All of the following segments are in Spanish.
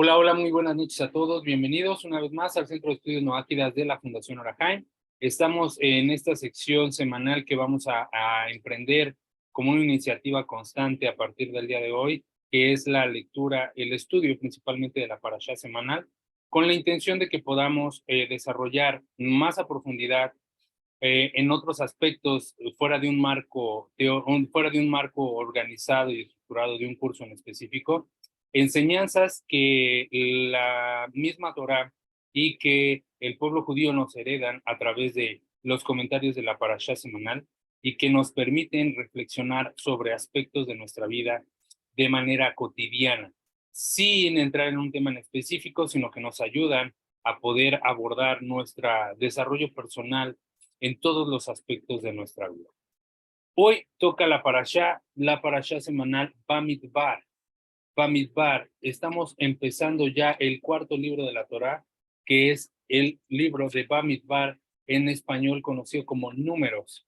Hola, hola, muy buenas noches a todos. Bienvenidos una vez más al Centro de Estudios Noáquidas de la Fundación Orahaim. Estamos en esta sección semanal que vamos a emprender como una iniciativa constante a partir del día de hoy, que es la lectura, el estudio principalmente de la Parashá semanal, con la intención de que podamos desarrollar más a profundidad en otros aspectos fuera de un marco fuera de un marco organizado y estructurado de un curso en específico, enseñanzas que la misma Torá y que el pueblo judío nos heredan a través de los comentarios de la Parashá semanal y que nos permiten reflexionar sobre aspectos de nuestra vida de manera cotidiana, sin entrar en un tema en específico, sino que nos ayudan a poder abordar nuestro desarrollo personal en todos los aspectos de nuestra vida. Hoy toca la parashá semanal Bamidbar. Bamidbar, estamos empezando ya el cuarto libro de la Torá, que es el libro de Bamidbar, en español conocido como Números.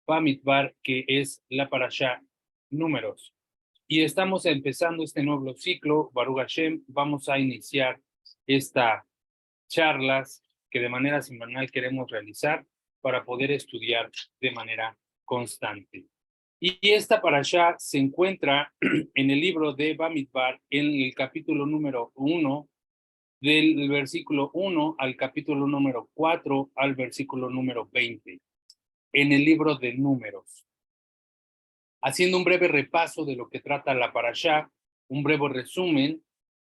Bamidbar, que es la parashá Números. Y estamos empezando este nuevo ciclo, Baruch Hashem, vamos a iniciar estas charlas que de manera semanal queremos realizar para poder estudiar de manera constante. Y esta parashá se encuentra en el libro de Bamidbar, en el capítulo número 1, del versículo 1 al capítulo número 4 al versículo número 20, en el libro de Números. Haciendo un breve repaso de lo que trata la parashá, un breve resumen,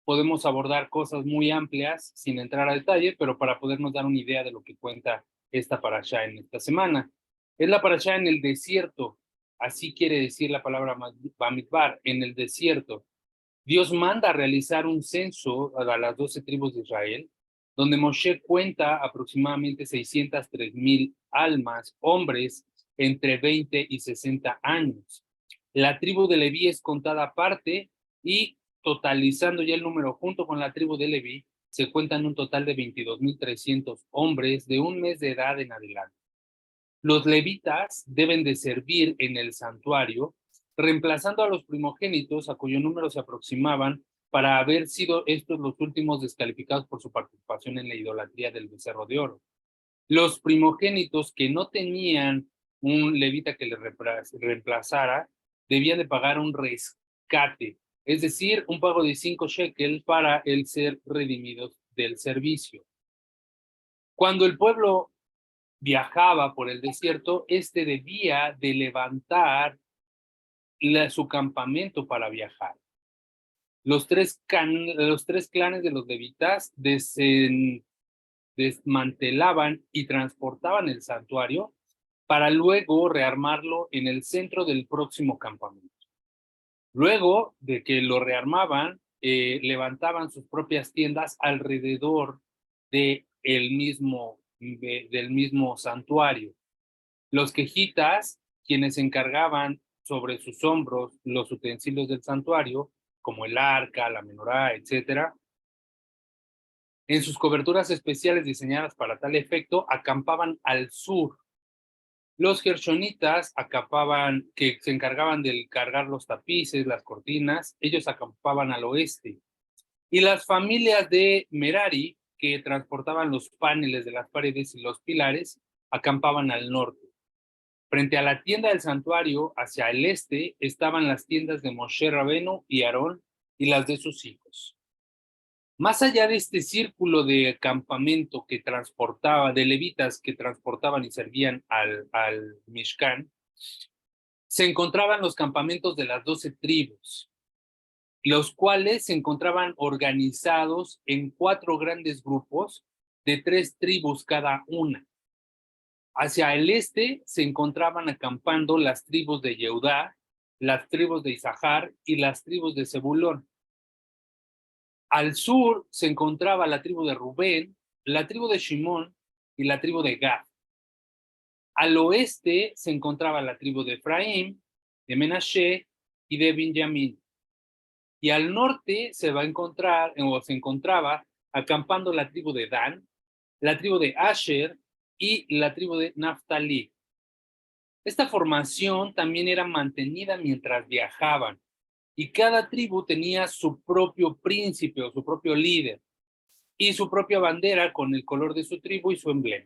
podemos abordar cosas muy amplias sin entrar a detalle, pero para podernos dar una idea de lo que cuenta esta parashá en esta semana. Es la parashá en el desierto, así quiere decir la palabra Bamidbar, en el desierto. Dios manda a realizar un censo a las 12 tribus de Israel, donde Moshe cuenta aproximadamente 603,000 almas, hombres entre 20 y 60 años. La tribu de Leví es contada aparte y totalizando ya el número junto con la tribu de Leví, se cuentan un total de 22,300 hombres de un mes de edad en adelante. Los levitas deben de servir en el santuario, reemplazando a los primogénitos, a cuyo número se aproximaban, para haber sido estos los últimos descalificados por su participación en la idolatría del becerro de oro. Los primogénitos que no tenían un levita que les reemplazara, debían de pagar un rescate, es decir, un pago de 5 shekels para el ser redimidos del servicio. Cuando el pueblo viajaba por el desierto, debía de levantar su campamento para viajar. Los tres clanes de los levitas desmantelaban y transportaban el santuario para luego rearmarlo en el centro del próximo campamento. Luego de que lo rearmaban, levantaban sus propias tiendas alrededor del mismo santuario. Los quejitas, quienes encargaban sobre sus hombros los utensilios del santuario, como el arca, la menorá, etcétera, en sus coberturas especiales diseñadas para tal efecto, acampaban al sur. Los gershonitas acampaban, que se encargaban de cargar los tapices, las cortinas, ellos acampaban al oeste. Y las familias de Merari, que transportaban los paneles de las paredes y los pilares, acampaban al norte. Frente a la tienda del santuario, hacia el este, estaban las tiendas de Moshe Rabenu y Aarón y las de sus hijos. Más allá de este círculo de campamento que transportaba, de levitas que transportaban y servían al Mishkan, se encontraban los campamentos de las 12 tribus, los cuales se encontraban organizados en 4 grandes grupos de 3 tribus cada una. Hacia el este se encontraban acampando las tribus de Yehudá, las tribus de Isahar y las tribus de Zebulón. Al sur se encontraba la tribu de Rubén, la tribu de Shimón y la tribu de Gad. Al oeste se encontraba la tribu de Efraín, de Menashe y de Benjamín. Y al norte se encontraba acampando la tribu de Dan, la tribu de Asher y la tribu de Naftali. Esta formación también era mantenida mientras viajaban, y cada tribu tenía su propio príncipe o su propio líder y su propia bandera con el color de su tribu y su emblema.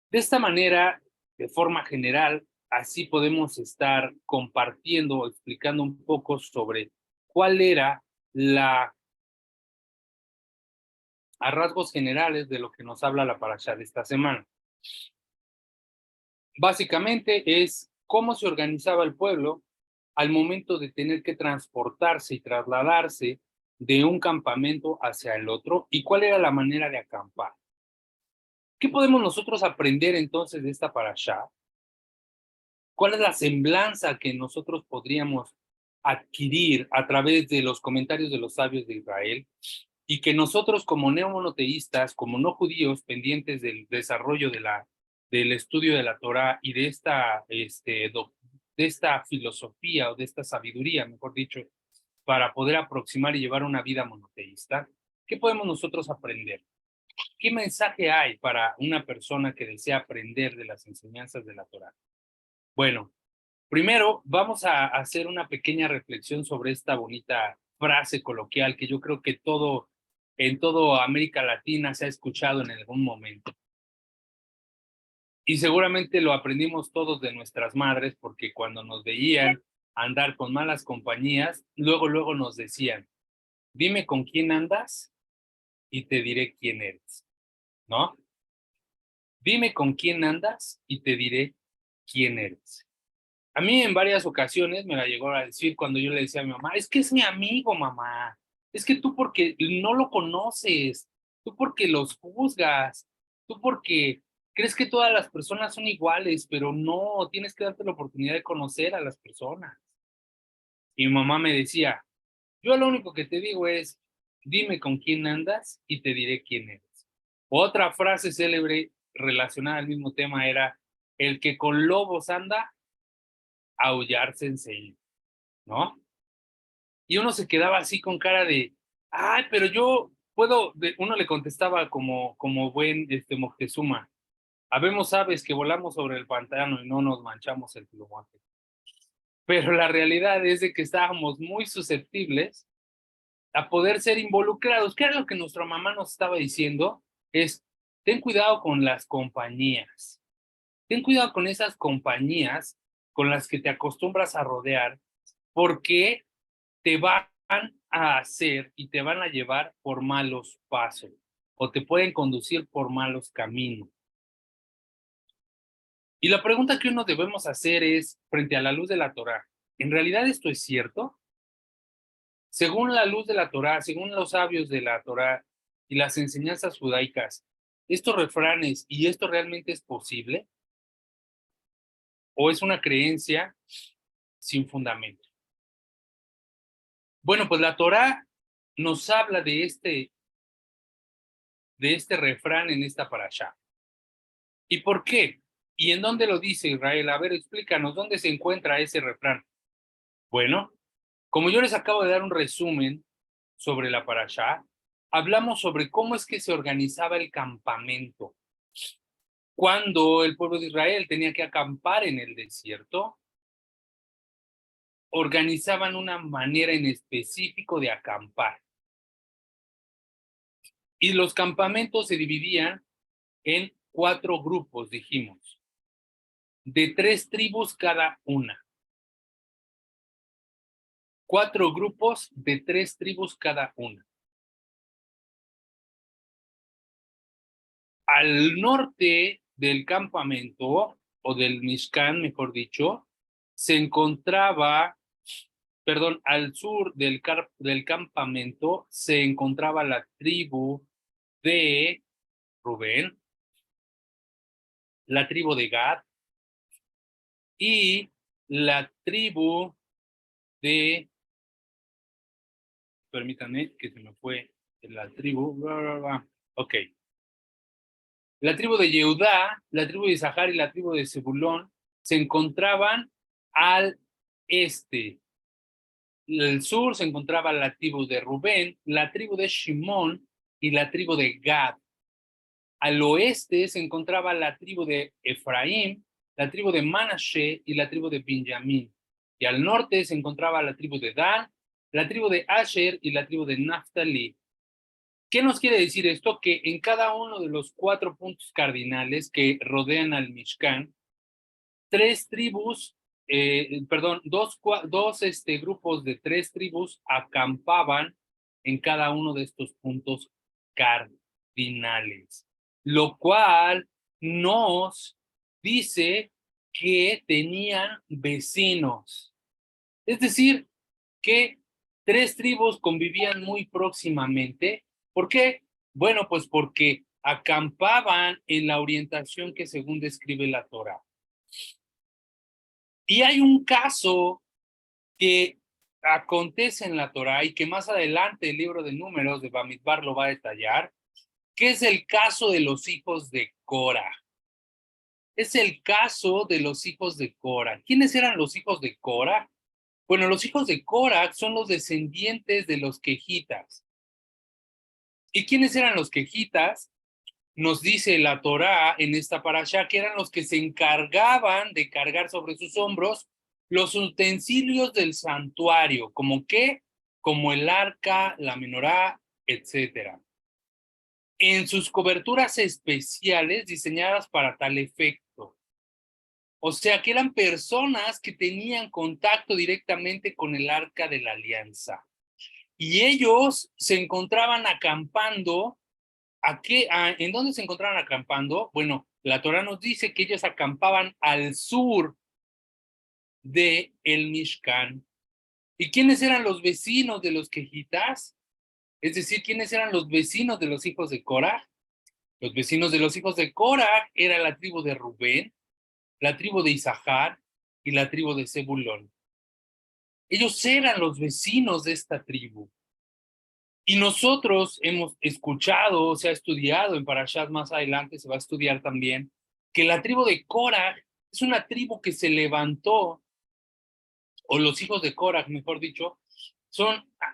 De esta manera, de forma general, así podemos estar compartiendo o explicando un poco sobre cuál era a rasgos generales de lo que nos habla la parashá de esta semana. Básicamente es cómo se organizaba el pueblo al momento de tener que transportarse y trasladarse de un campamento hacia el otro y cuál era la manera de acampar. ¿Qué podemos nosotros aprender entonces de esta parashá? ¿Cuál es la semblanza que nosotros podríamos adquirir a través de los comentarios de los sabios de Israel? Y que nosotros como neomonoteístas, como no judíos, pendientes del desarrollo del estudio de la Torá y de esta filosofía o de esta sabiduría, mejor dicho, para poder aproximar y llevar una vida monoteísta, ¿qué podemos nosotros aprender? ¿Qué mensaje hay para una persona que desea aprender de las enseñanzas de la Torá? Bueno, primero vamos a hacer una pequeña reflexión sobre esta bonita frase coloquial que yo creo que en toda América Latina se ha escuchado en algún momento. Y seguramente lo aprendimos todos de nuestras madres porque cuando nos veían andar con malas compañías, luego nos decían, dime con quién andas y te diré quién eres, ¿no? Dime con quién andas y te diré quién eres. A mí en varias ocasiones me la llegó a decir cuando yo le decía a mi mamá, es que es mi amigo, mamá. Es que tú porque no lo conoces, tú porque los juzgas, tú porque crees que todas las personas son iguales, pero no, tienes que darte la oportunidad de conocer a las personas. Y mi mamá me decía, yo lo único que te digo es, dime con quién andas y te diré quién eres. Otra frase célebre relacionada al mismo tema era, el que con lobos anda, aullar se enseña, ¿no? Y uno se quedaba así con cara de, ay, pero yo puedo, uno le contestaba como buen Moctezuma, habemos aves que volamos sobre el pantano y no nos manchamos el plumaje. Pero la realidad es de que estábamos muy susceptibles a poder ser involucrados. ¿Qué era lo que nuestra mamá nos estaba diciendo? Es, ten cuidado con las compañías. Ten cuidado con esas compañías con las que te acostumbras a rodear, porque te van a hacer y te van a llevar por malos pasos o te pueden conducir por malos caminos. Y la pregunta que uno debemos hacer es, frente a la luz de la Torá, ¿en realidad esto es cierto? Según la luz de la Torá, según los sabios de la Torá y las enseñanzas judaicas, ¿estos refranes y esto realmente es posible? ¿O es una creencia sin fundamento? Bueno, pues la Torá nos habla de este refrán en esta parashá. ¿Y por qué? ¿Y en dónde lo dice Israel? A ver, explícanos, ¿dónde se encuentra ese refrán? Bueno, como yo les acabo de dar un resumen sobre la parashá, hablamos sobre cómo es que se organizaba el campamento. Cuando el pueblo de Israel tenía que acampar en el desierto, organizaban una manera en específico de acampar. Y los campamentos se dividían en 4 grupos, dijimos, de 3 tribus cada una. 4 grupos de 3 tribus cada una. Al norte del campamento, o del Mishkan, mejor dicho, se encontraba, perdón, al sur del campamento se encontraba la tribu de Rubén, la tribu de Gad y la tribu de, permítanme que se me fue la tribu, ok. La tribu de Yehudá, la tribu de Isahar y la tribu de Zebulón se encontraban al este. Al sur se encontraba la tribu de Rubén, la tribu de Shimón y la tribu de Gad. Al oeste se encontraba la tribu de Efraín, la tribu de Manashe y la tribu de Benjamín. Y al norte se encontraba la tribu de Dan la tribu de Asher y la tribu de Naftali. ¿Qué nos quiere decir esto? Que en cada uno de los 4 puntos cardinales que rodean al Mishkan, 3 tribus, perdón, dos grupos de 3 tribus acampaban en cada uno de estos puntos cardinales, lo cual nos dice que tenían vecinos. Es decir, que 3 tribus convivían muy próximamente. ¿Por qué? Bueno, pues porque acampaban en la orientación que según describe la Torá. Y hay un caso que acontece en la Torá y que más adelante el libro de Números de Bamidbar lo va a detallar, que es el caso de los hijos de Cora. Es el caso de los hijos de Cora. ¿Quiénes eran los hijos de Cora? Bueno, los hijos de Cora son los descendientes de los quejitas. ¿Y quiénes eran los quejitas? Nos dice la Torá en esta parashá que eran los que se encargaban de cargar sobre sus hombros los utensilios del santuario, como qué, como el arca, la menorá, etcétera, en sus coberturas especiales diseñadas para tal efecto. O sea, que eran personas que tenían contacto directamente con el arca de la alianza. Y ellos se encontraban acampando. ¿En dónde se encontraban acampando? Bueno, la Torá nos dice que ellos acampaban al sur de el Mishkan. ¿Y quiénes eran los vecinos de los quejitas? Es decir, ¿quiénes eran los vecinos de los hijos de Cora? Los vecinos de los hijos de Cora era la tribu de Rubén, la tribu de Isahar y la tribu de Zebulón. Ellos eran los vecinos de esta tribu. Y nosotros hemos escuchado, se ha estudiado en Parashat más adelante, se va a estudiar también, que la tribu de Korah es una tribu que se levantó, o los hijos de Korah, mejor dicho,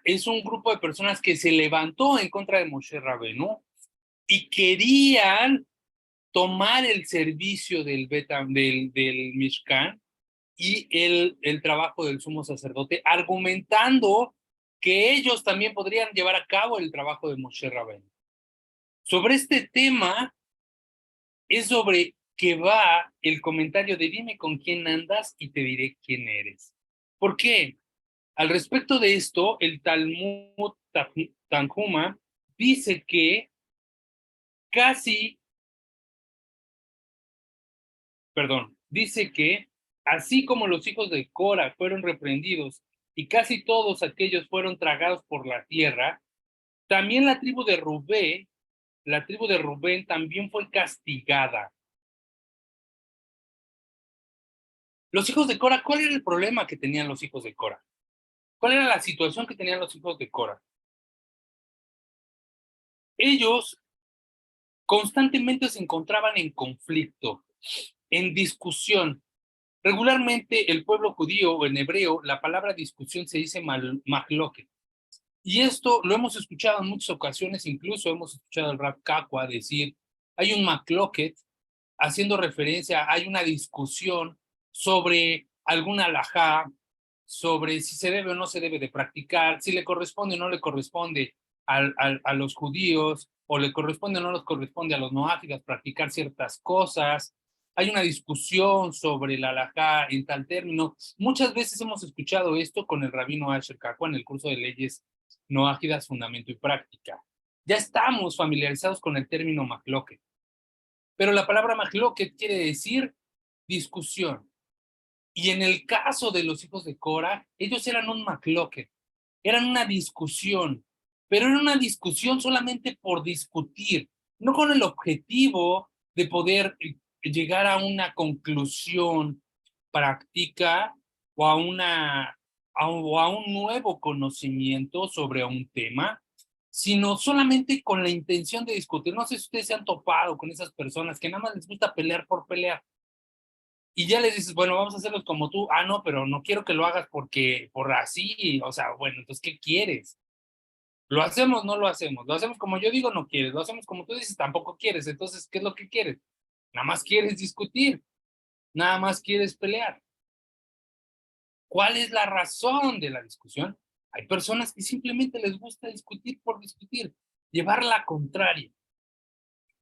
es un grupo de personas que se levantó en contra de Moshe Rabenu y querían tomar el servicio del Mishkan y el trabajo del sumo sacerdote, argumentando que ellos también podrían llevar a cabo el trabajo de Moshe Rabbeinu. Sobre este tema es sobre que va el comentario de dime con quién andas y te diré quién eres. ¿Por qué? Al respecto de esto, el Talmud Tanhuma dice que dice que así como los hijos de Cora fueron reprendidos y casi todos aquellos fueron tragados por la tierra, también la tribu de Rubén también fue castigada. Los hijos de Cora, ¿cuál era el problema que tenían los hijos de Cora? ¿Cuál era la situación que tenían los hijos de Cora? Ellos constantemente se encontraban en conflicto, en discusión. Regularmente el pueblo judío o en hebreo, la palabra discusión se dice mahloket. Y esto lo hemos escuchado en muchas ocasiones, incluso hemos escuchado al Rab Kakwa decir, hay un mahloket, haciendo referencia, hay una discusión sobre alguna halajá, sobre si se debe o no se debe de practicar, si le corresponde o no le corresponde a los judíos, o le corresponde o no les corresponde a los noáfidas practicar ciertas cosas. Hay una discusión sobre la halajá en tal término. Muchas veces hemos escuchado esto con el rabino Asher Kakwa en el curso de leyes noáfidas, fundamento y práctica. Ya estamos familiarizados con el término mahloket. Pero la palabra mahloket quiere decir discusión. Y en el caso de los hijos de Cora, ellos eran un mahloket, eran una discusión, pero era una discusión solamente por discutir, no con el objetivo de poder llegar a una conclusión práctica o a un nuevo conocimiento sobre un tema, sino solamente con la intención de discutir. No sé si ustedes se han topado con esas personas que nada más les gusta pelear por pelear. Y ya les dices, bueno, vamos a hacerlos como tú. Ah, no, pero no quiero que lo hagas por así. O sea, bueno, entonces, ¿qué quieres? ¿Lo hacemos? No lo hacemos. ¿Lo hacemos como yo digo? No quieres. ¿Lo hacemos como tú dices? Tampoco quieres. Entonces, ¿qué es lo que quieres? Nada más quieres discutir. Nada más quieres pelear. ¿Cuál es la razón de la discusión? Hay personas que simplemente les gusta discutir por discutir, llevar la contraria.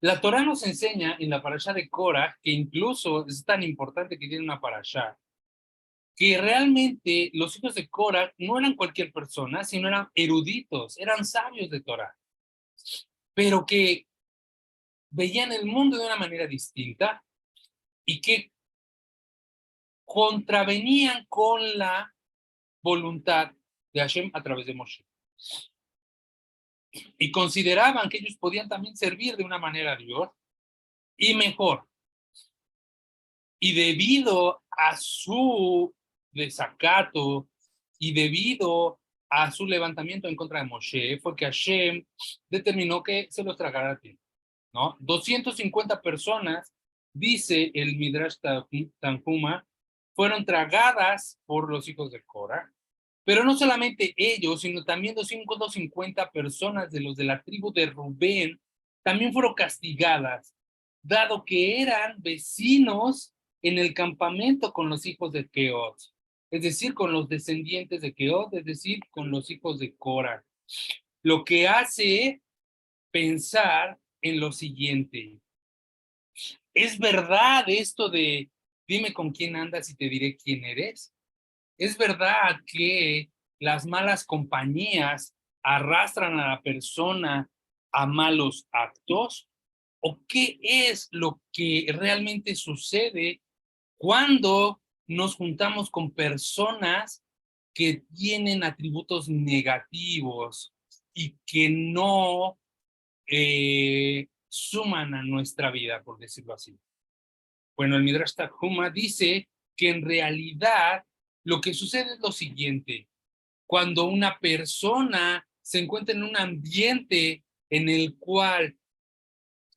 La Torá nos enseña en la parashá de Korah, que incluso es tan importante que tiene una parashá, que realmente los hijos de Korah no eran cualquier persona, sino eran eruditos, eran sabios de Torá, pero que veían el mundo de una manera distinta y que contravenían con la voluntad de Hashem a través de Moshe. Y consideraban que ellos podían también servir de una manera a Dios y mejor. Y debido a su desacato y debido a su levantamiento en contra de Moshe, fue que Hashem determinó que se los tragara a ti, ¿no? 250 personas, dice el Midrash Tanhuma, fueron tragadas por los hijos de Korah, pero no solamente ellos, sino también 250 personas de los de la tribu de Rubén también fueron castigadas, dado que eran vecinos en el campamento con los hijos de Keot, es decir, con los descendientes de Keot, es decir, con los hijos de Korah. Lo que hace pensar en lo siguiente: ¿es verdad esto de dime con quién andas y te diré quién eres? ¿Es verdad que las malas compañías arrastran a la persona a malos actos? ¿O qué es lo que realmente sucede cuando nos juntamos con personas que tienen atributos negativos y que no suman a nuestra vida, por decirlo así? Bueno, el Midrash Tanhuma dice que en realidad lo que sucede es lo siguiente: cuando una persona se encuentra en un ambiente en el cual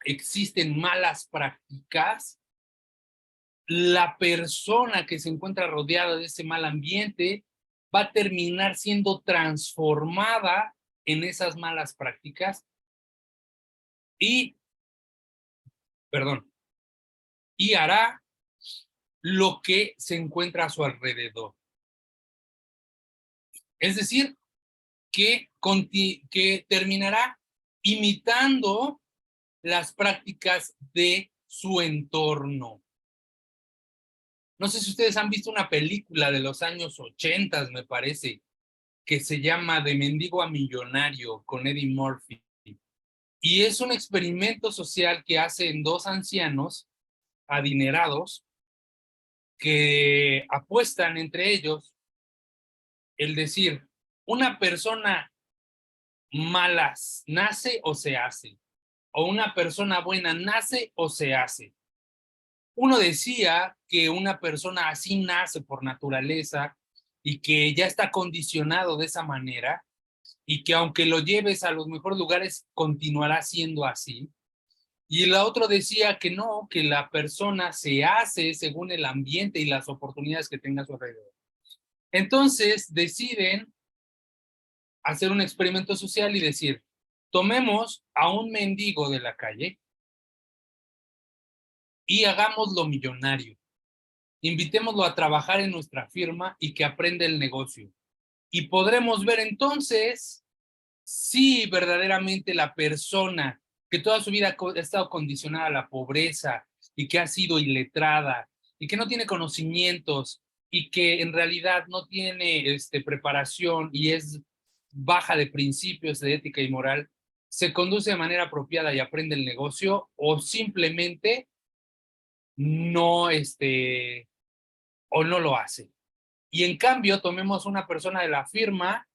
existen malas prácticas, la persona que se encuentra rodeada de ese mal ambiente va a terminar siendo transformada en esas malas prácticas y, perdón, y hará lo que se encuentra a su alrededor. Es decir, que terminará imitando las prácticas de su entorno. No sé si ustedes han visto una película de los años 80, me parece, que se llama De mendigo a millonario, con Eddie Murphy. Y es un experimento social que hacen dos ancianos adinerados que apuestan entre ellos el decir, ¿una persona mala nace o se hace? ¿O una persona buena nace o se hace? Uno decía que una persona así nace por naturaleza y que ya está condicionado de esa manera y que aunque lo lleves a los mejores lugares continuará siendo así. Y el otro decía que no, que la persona se hace según el ambiente y las oportunidades que tenga a su alrededor. Entonces deciden hacer un experimento social y decir, tomemos a un mendigo de la calle y hagámoslo millonario. Invitémoslo a trabajar en nuestra firma y que aprenda el negocio. Y podremos ver entonces si verdaderamente la persona que toda su vida ha estado condicionada a la pobreza y que ha sido iletrada y que no tiene conocimientos y que en realidad no tiene preparación y es baja de principios de ética y moral, se conduce de manera apropiada y aprende el negocio, o simplemente no, o no lo hace. Y en cambio, tomemos una persona de la firma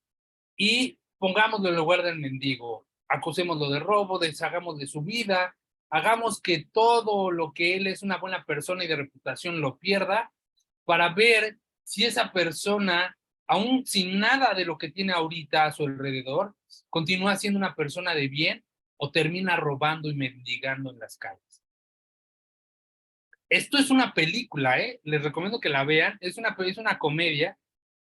y pongámoslo en lugar del mendigo. Acusémoslo de robo, deshagamos de su vida, hagamos que todo lo que él es una buena persona y de reputación lo pierda, para ver si esa persona, aún sin nada de lo que tiene ahorita a su alrededor, continúa siendo una persona de bien o termina robando y mendigando en las calles. Esto es una película, les recomiendo que la vean. Es una comedia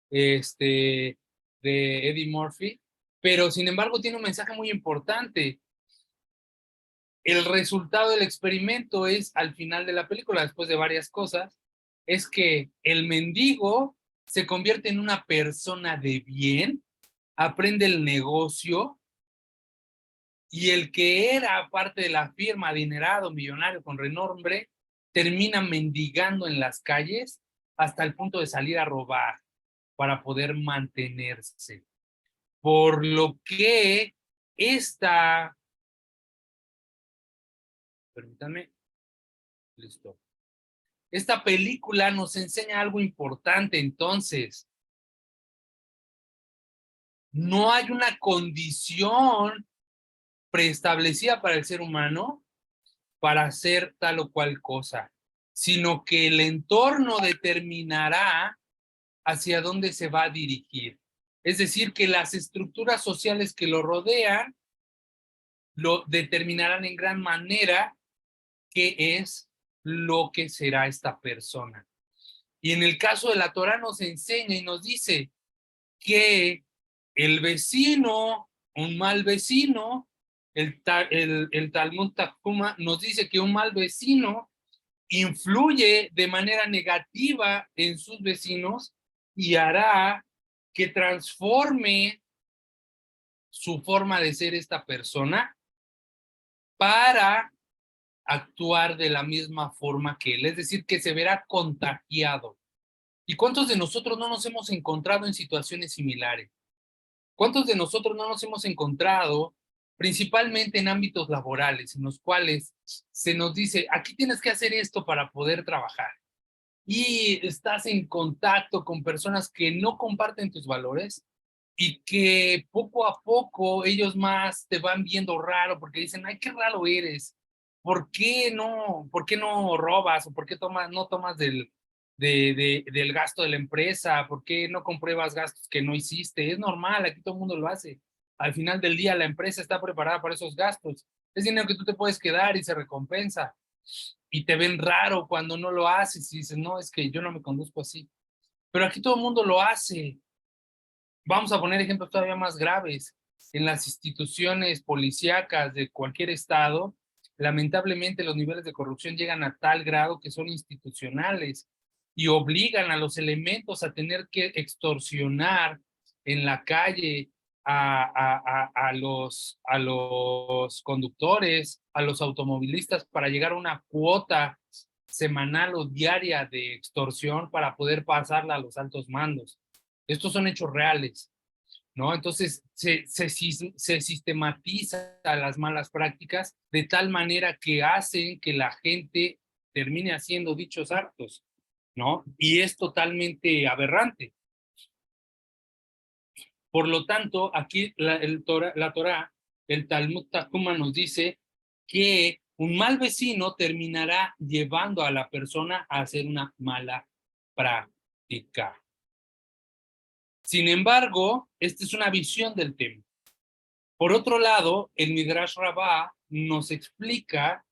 de Eddie Murphy, pero sin embargo tiene un mensaje muy importante. El resultado del experimento es, al final de la película, después de varias cosas, es que el mendigo se convierte en una persona de bien aprende el negocio, y el que era parte de la firma, adinerado, millonario, con renombre, termina mendigando en las calles hasta el punto de salir a robar para poder mantenerse. Por lo que esta, permítanme, listo. Esta película nos enseña algo importante, entonces. No hay una condición preestablecida para el ser humano para hacer tal o cual cosa, sino que el entorno determinará hacia dónde se va a dirigir. Es decir, que las estructuras sociales que lo rodean lo determinarán en gran manera qué es lo que será esta persona. Y en el caso de la Torá nos enseña y nos dice que el vecino, un mal vecino, el Talmud Takuma nos dice que un mal vecino influye de manera negativa en sus vecinos y hará que transforme su forma de ser esta persona para actuar de la misma forma que él, es decir, que se verá contagiado. ¿Y cuántos de nosotros no nos hemos encontrado en situaciones similares? ¿Cuántos de nosotros no nos hemos encontrado, principalmente en ámbitos laborales, en los cuales se nos dice, aquí tienes que hacer esto para poder trabajar? Y estás en contacto con personas que no comparten tus valores y que poco a poco ellos más te van viendo raro porque dicen, ay, qué raro eres. Por qué no robas? ¿O por qué no tomas del gasto de la empresa? ¿Por qué no compruebas gastos que no hiciste? Es normal, aquí todo el mundo lo hace. Al final del día la empresa está preparada para esos gastos. Es dinero que tú te puedes quedar y se recompensa. Y te ven raro cuando no lo haces y dices, no, es que yo no me conduzco así. Pero aquí todo el mundo lo hace. Vamos a poner ejemplos todavía más graves. En las instituciones policíacas de cualquier estado, lamentablemente los niveles de corrupción llegan a tal grado que son institucionales y obligan a los elementos a tener que extorsionar en la calle a los conductores, a los automovilistas para llegar a una cuota semanal o diaria de extorsión para poder pasarla a los altos mandos. Estos son hechos reales, ¿no? Entonces se sistematiza las malas prácticas de tal manera que hacen que la gente termine haciendo dichos actos, ¿no? Y es totalmente aberrante. Por lo tanto, aquí la Torá, el Talmud Takuma nos dice que un mal vecino terminará llevando a la persona a hacer una mala práctica. Sin embargo, esta es una visión del tema. Por otro lado, el Midrash Rabbah nos explica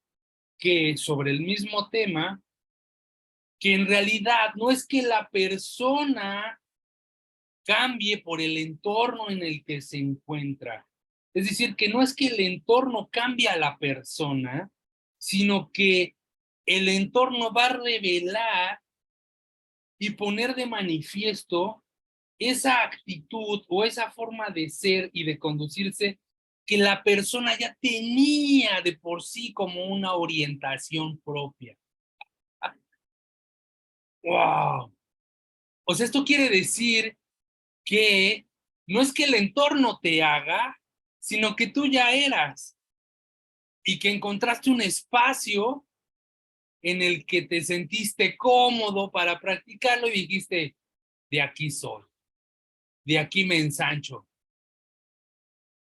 que sobre el mismo tema, que en realidad no es que la persona cambie por el entorno en el que se encuentra. Es decir, que no es que el entorno cambie a la persona, sino que el entorno va a revelar y poner de manifiesto esa actitud o esa forma de ser y de conducirse que la persona ya tenía de por sí como una orientación propia. ¡Wow! O sea, esto quiere decir que no es que el entorno te haga, sino que tú ya eras y que encontraste un espacio en el que te sentiste cómodo para practicarlo y dijiste, de aquí soy, de aquí me ensancho.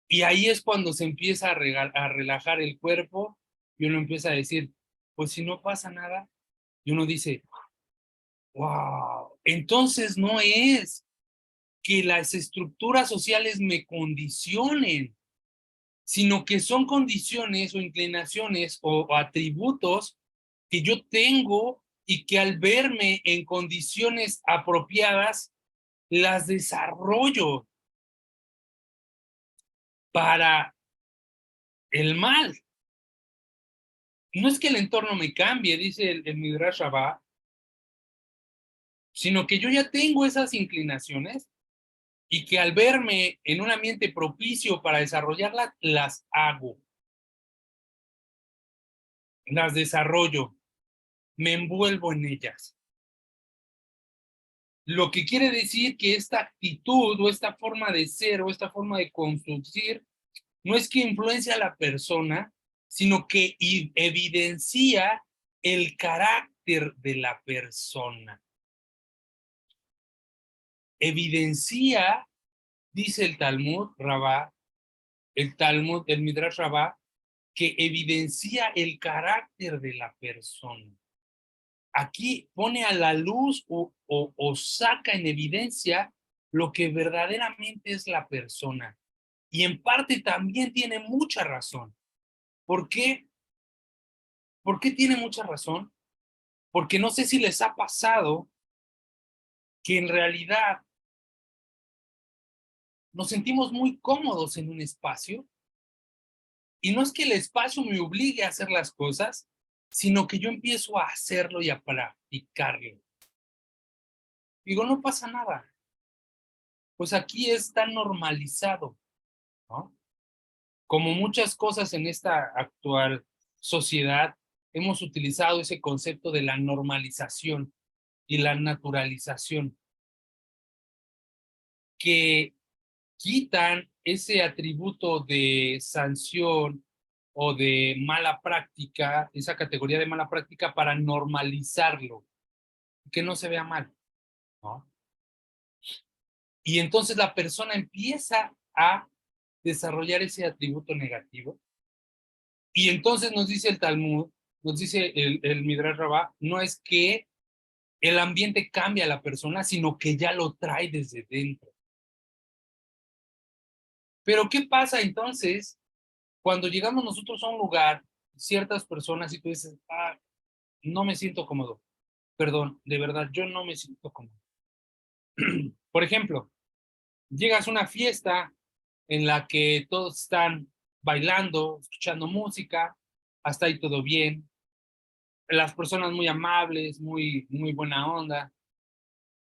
Y ahí es cuando se empieza a relajar el cuerpo y uno empieza a decir, pues si no pasa nada, y uno dice, wow, entonces no es que las estructuras sociales me condicionen, sino que son condiciones o inclinaciones o atributos que yo tengo y que al verme en condiciones apropiadas, las desarrollo para el mal. No es que el entorno me cambie, dice el Midrash Rabbah, sino que yo ya tengo esas inclinaciones y que al verme en un ambiente propicio para desarrollarlas, las hago, las desarrollo, me envuelvo en ellas. Lo que quiere decir que esta actitud o esta forma de ser o esta forma de conducir no es que influencia a la persona, sino que evidencia el carácter de la persona. Evidencia, dice el Talmud Rabá, el Midrash Rabá, que evidencia el carácter de la persona. Aquí pone a la luz o saca en evidencia lo que verdaderamente es la persona. Y en parte también tiene mucha razón. ¿Por qué? ¿Por qué tiene mucha razón? Porque no sé si les ha pasado que en realidad nos sentimos muy cómodos en un espacio y no es que el espacio me obligue a hacer las cosas, sino que yo empiezo a hacerlo y a practicarlo. Digo, no pasa nada. Pues aquí está normalizado, ¿no? Como muchas cosas en esta actual sociedad, hemos utilizado ese concepto de la normalización y la naturalización, que quitan ese atributo de sanción o de mala práctica, esa categoría de mala práctica para normalizarlo, que no se vea mal, ¿no? Y entonces la persona empieza a desarrollar ese atributo negativo. Y entonces nos dice el Talmud, nos dice el Midrash Rabbah, no es que el ambiente cambie a la persona, sino que ya lo trae desde dentro. Pero ¿qué pasa entonces cuando llegamos nosotros a un lugar, ciertas personas, y tú dices, no me siento cómodo? Perdón, de verdad, yo no me siento cómodo. Por ejemplo, llegas a una fiesta en la que todos están bailando, escuchando música, hasta ahí todo bien, las personas muy amables, muy buena onda,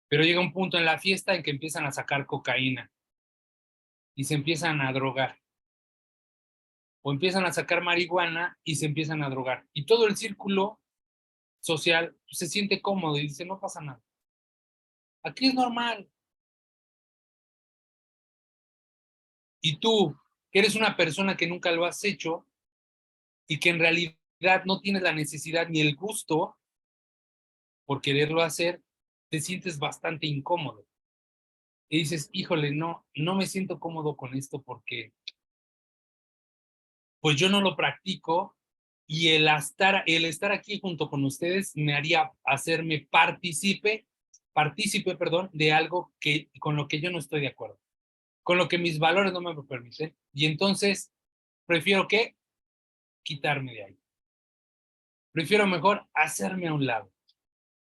pero llega un punto en la fiesta en que empiezan a sacar cocaína y se empiezan a drogar, o empiezan a sacar marihuana y se empiezan a drogar, y todo el círculo social se siente cómodo y dice, no pasa nada. Aquí es normal. Y tú, que eres una persona que nunca lo has hecho y que en realidad no tienes la necesidad ni el gusto por quererlo hacer, te sientes bastante incómodo. Y dices, híjole, no me siento cómodo con esto porque pues yo no lo practico y el estar aquí junto con ustedes me haría hacerme partícipe, perdón, de algo con lo que yo no estoy de acuerdo, con lo que mis valores no me lo permiten. Y entonces prefiero que quitarme de ahí. Prefiero mejor hacerme a un lado.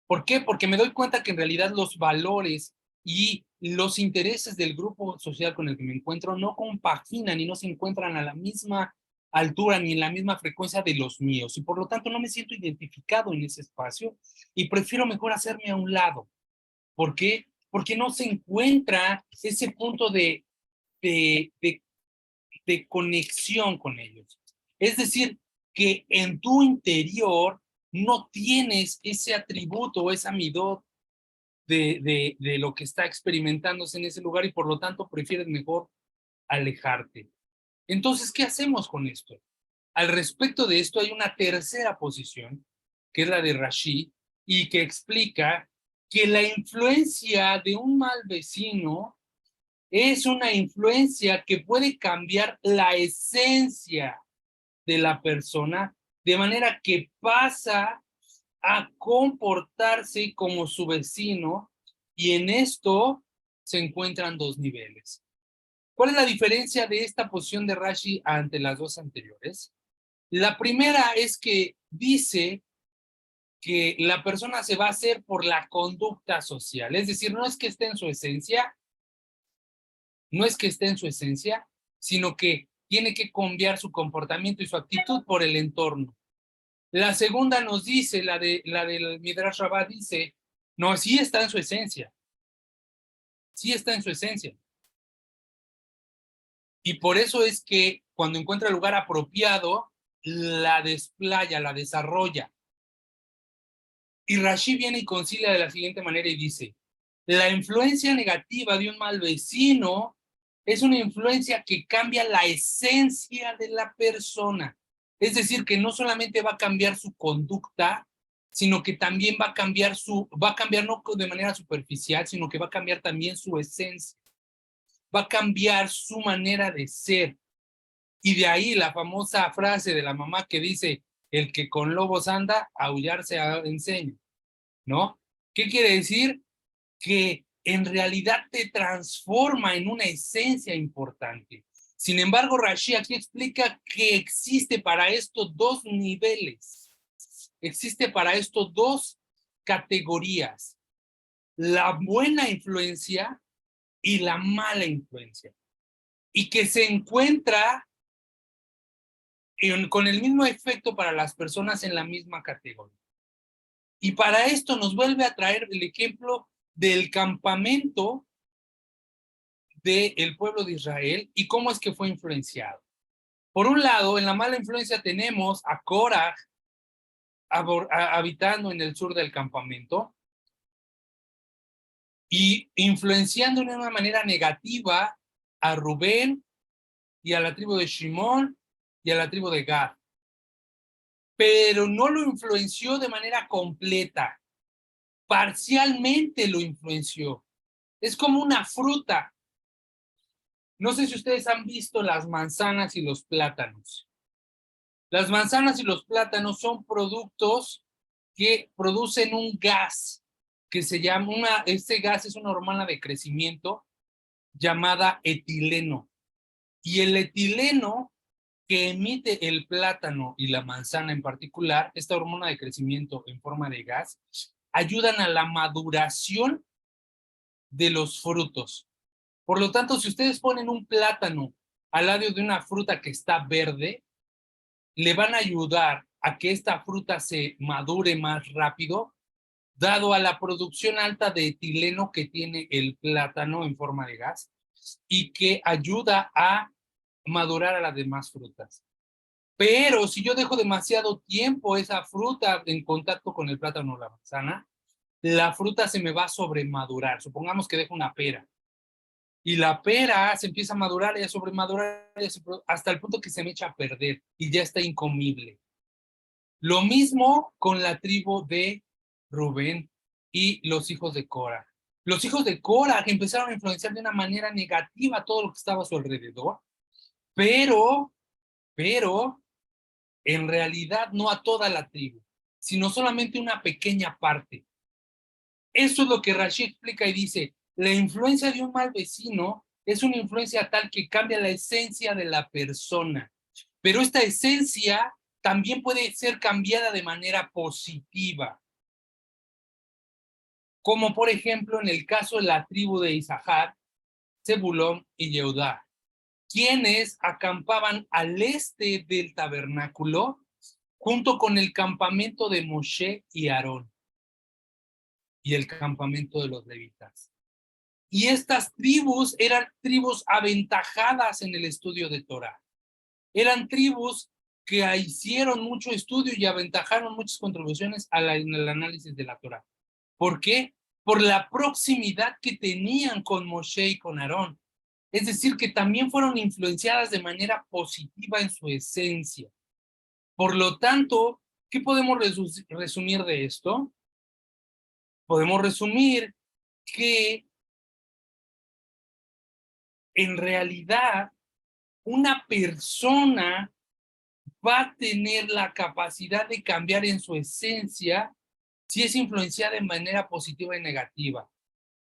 ¿Por qué? Porque me doy cuenta que en realidad los valores y los intereses del grupo social con el que me encuentro no compaginan y no se encuentran a la misma altura ni en la misma frecuencia de los míos, y por lo tanto no me siento identificado en ese espacio y prefiero mejor hacerme a un lado. ¿Por qué? Porque no se encuentra ese punto de, de, de conexión con ellos. Es decir, que en tu interior no tienes ese atributo o esa midot de lo que está experimentándose en ese lugar y por lo tanto prefieres mejor alejarte. Entonces, ¿qué hacemos con esto? Al respecto de esto hay una tercera posición, que es la de Rashi, y que explica que la influencia de un mal vecino es una influencia que puede cambiar la esencia de la persona, de manera que pasa a comportarse como su vecino, y en esto se encuentran dos niveles. ¿Cuál es la diferencia de esta posición de Rashi ante las dos anteriores? La primera es que dice que la persona se va a hacer por la conducta social, es decir, no es que esté en su esencia, no es que esté en su esencia, sino que tiene que cambiar su comportamiento y su actitud por el entorno. La segunda nos dice, la del Midrash Rabbah dice, no, sí está en su esencia, sí está en su esencia, Y por eso es que cuando encuentra el lugar apropiado, la desplaya, la desarrolla. Y Rashi viene y concilia de la siguiente manera y dice, la influencia negativa de un mal vecino es una influencia que cambia la esencia de la persona. Es decir, que no solamente va a cambiar su conducta, sino que también va a cambiar no de manera superficial, sino que va a cambiar también su esencia. Va a cambiar su manera de ser. Y de ahí la famosa frase de la mamá que dice, el que con lobos anda, aullar se enseña, ¿no? ¿Qué quiere decir? Que en realidad te transforma en una esencia importante. Sin embargo, Rashi aquí explica que existe para estos dos niveles, existe para estos dos categorías, la buena influencia y la mala influencia, y que se encuentra con el mismo efecto para las personas en la misma categoría. Y para esto nos vuelve a traer el ejemplo del campamento del pueblo de Israel y cómo es que fue influenciado. Por un lado, en la mala influencia tenemos a Korah habitando en el sur del campamento y influenciando de una manera negativa a Rubén y a la tribu de Shimón y a la tribu de Gad. Pero no lo influenció de manera completa, parcialmente lo influenció. Es como una fruta. No sé si ustedes han visto las manzanas y los plátanos. Las manzanas y los plátanos son productos que producen un gas que se llama, este gas es una hormona de crecimiento llamada etileno. Y el etileno que emite el plátano y la manzana en particular, esta hormona de crecimiento en forma de gas, ayudan a la maduración de los frutos. Por lo tanto, si ustedes ponen un plátano al lado de una fruta que está verde, le van a ayudar a que esta fruta se madure más rápido, dado a la producción alta de etileno que tiene el plátano en forma de gas y que ayuda a madurar a las demás frutas. Pero si yo dejo demasiado tiempo esa fruta en contacto con el plátano o la manzana, la fruta se me va a sobremadurar. Supongamos que dejo una pera y la pera se empieza a madurar y a sobremadurar hasta el punto que se me echa a perder y ya está incomible. Lo mismo con la tribu de Rubén y los hijos de Cora. Los hijos de Cora empezaron a influenciar de una manera negativa todo lo que estaba a su alrededor, pero en realidad no a toda la tribu, sino solamente una pequeña parte. Eso es lo que Rashi explica y dice, la influencia de un mal vecino es una influencia tal que cambia la esencia de la persona, pero esta esencia también puede ser cambiada de manera positiva, como por ejemplo en el caso de la tribu de Isahar, Zebulón y Yehudá, quienes acampaban al este del tabernáculo junto con el campamento de Moshe y Aarón y el campamento de los levitas. Y estas tribus eran tribus aventajadas en el estudio de Torah. Eran tribus que hicieron mucho estudio y aventajaron muchas contribuciones en el análisis de la Torah. ¿Por qué? Por la proximidad que tenían con Moshe y con Aarón. Es decir, que también fueron influenciadas de manera positiva en su esencia. Por lo tanto, ¿qué podemos resumir de esto? Podemos resumir que en realidad una persona va a tener la capacidad de cambiar en su esencia si es influenciada de manera positiva y negativa.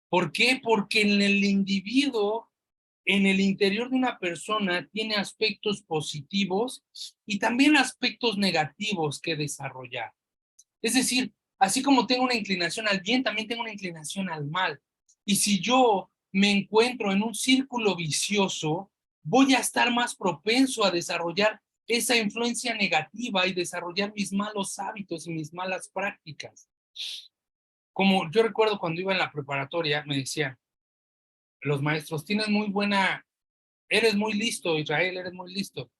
¿Por qué? Porque en el individuo, en el interior de una persona, tiene aspectos positivos y también aspectos negativos que desarrollar. Es decir, así como tengo una inclinación al bien, también tengo una inclinación al mal. Y si yo me encuentro en un círculo vicioso, voy a estar más propenso a desarrollar esa influencia negativa y desarrollar mis malos hábitos y mis malas prácticas. Como yo recuerdo cuando iba en la preparatoria, me decían los maestros, tienes muy buena eres muy listo, Israel, eres muy listo,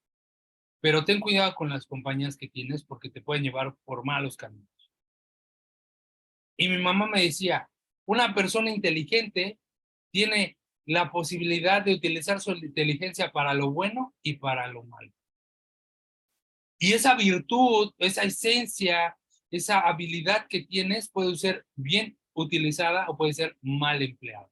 pero ten cuidado con las compañías que tienes porque te pueden llevar por malos caminos. Y mi mamá me decía, una persona inteligente tiene la posibilidad de utilizar su inteligencia para lo bueno y para lo malo. Y esa virtud, esa esencia, esa habilidad que tienes puede ser bien utilizada o puede ser mal empleada.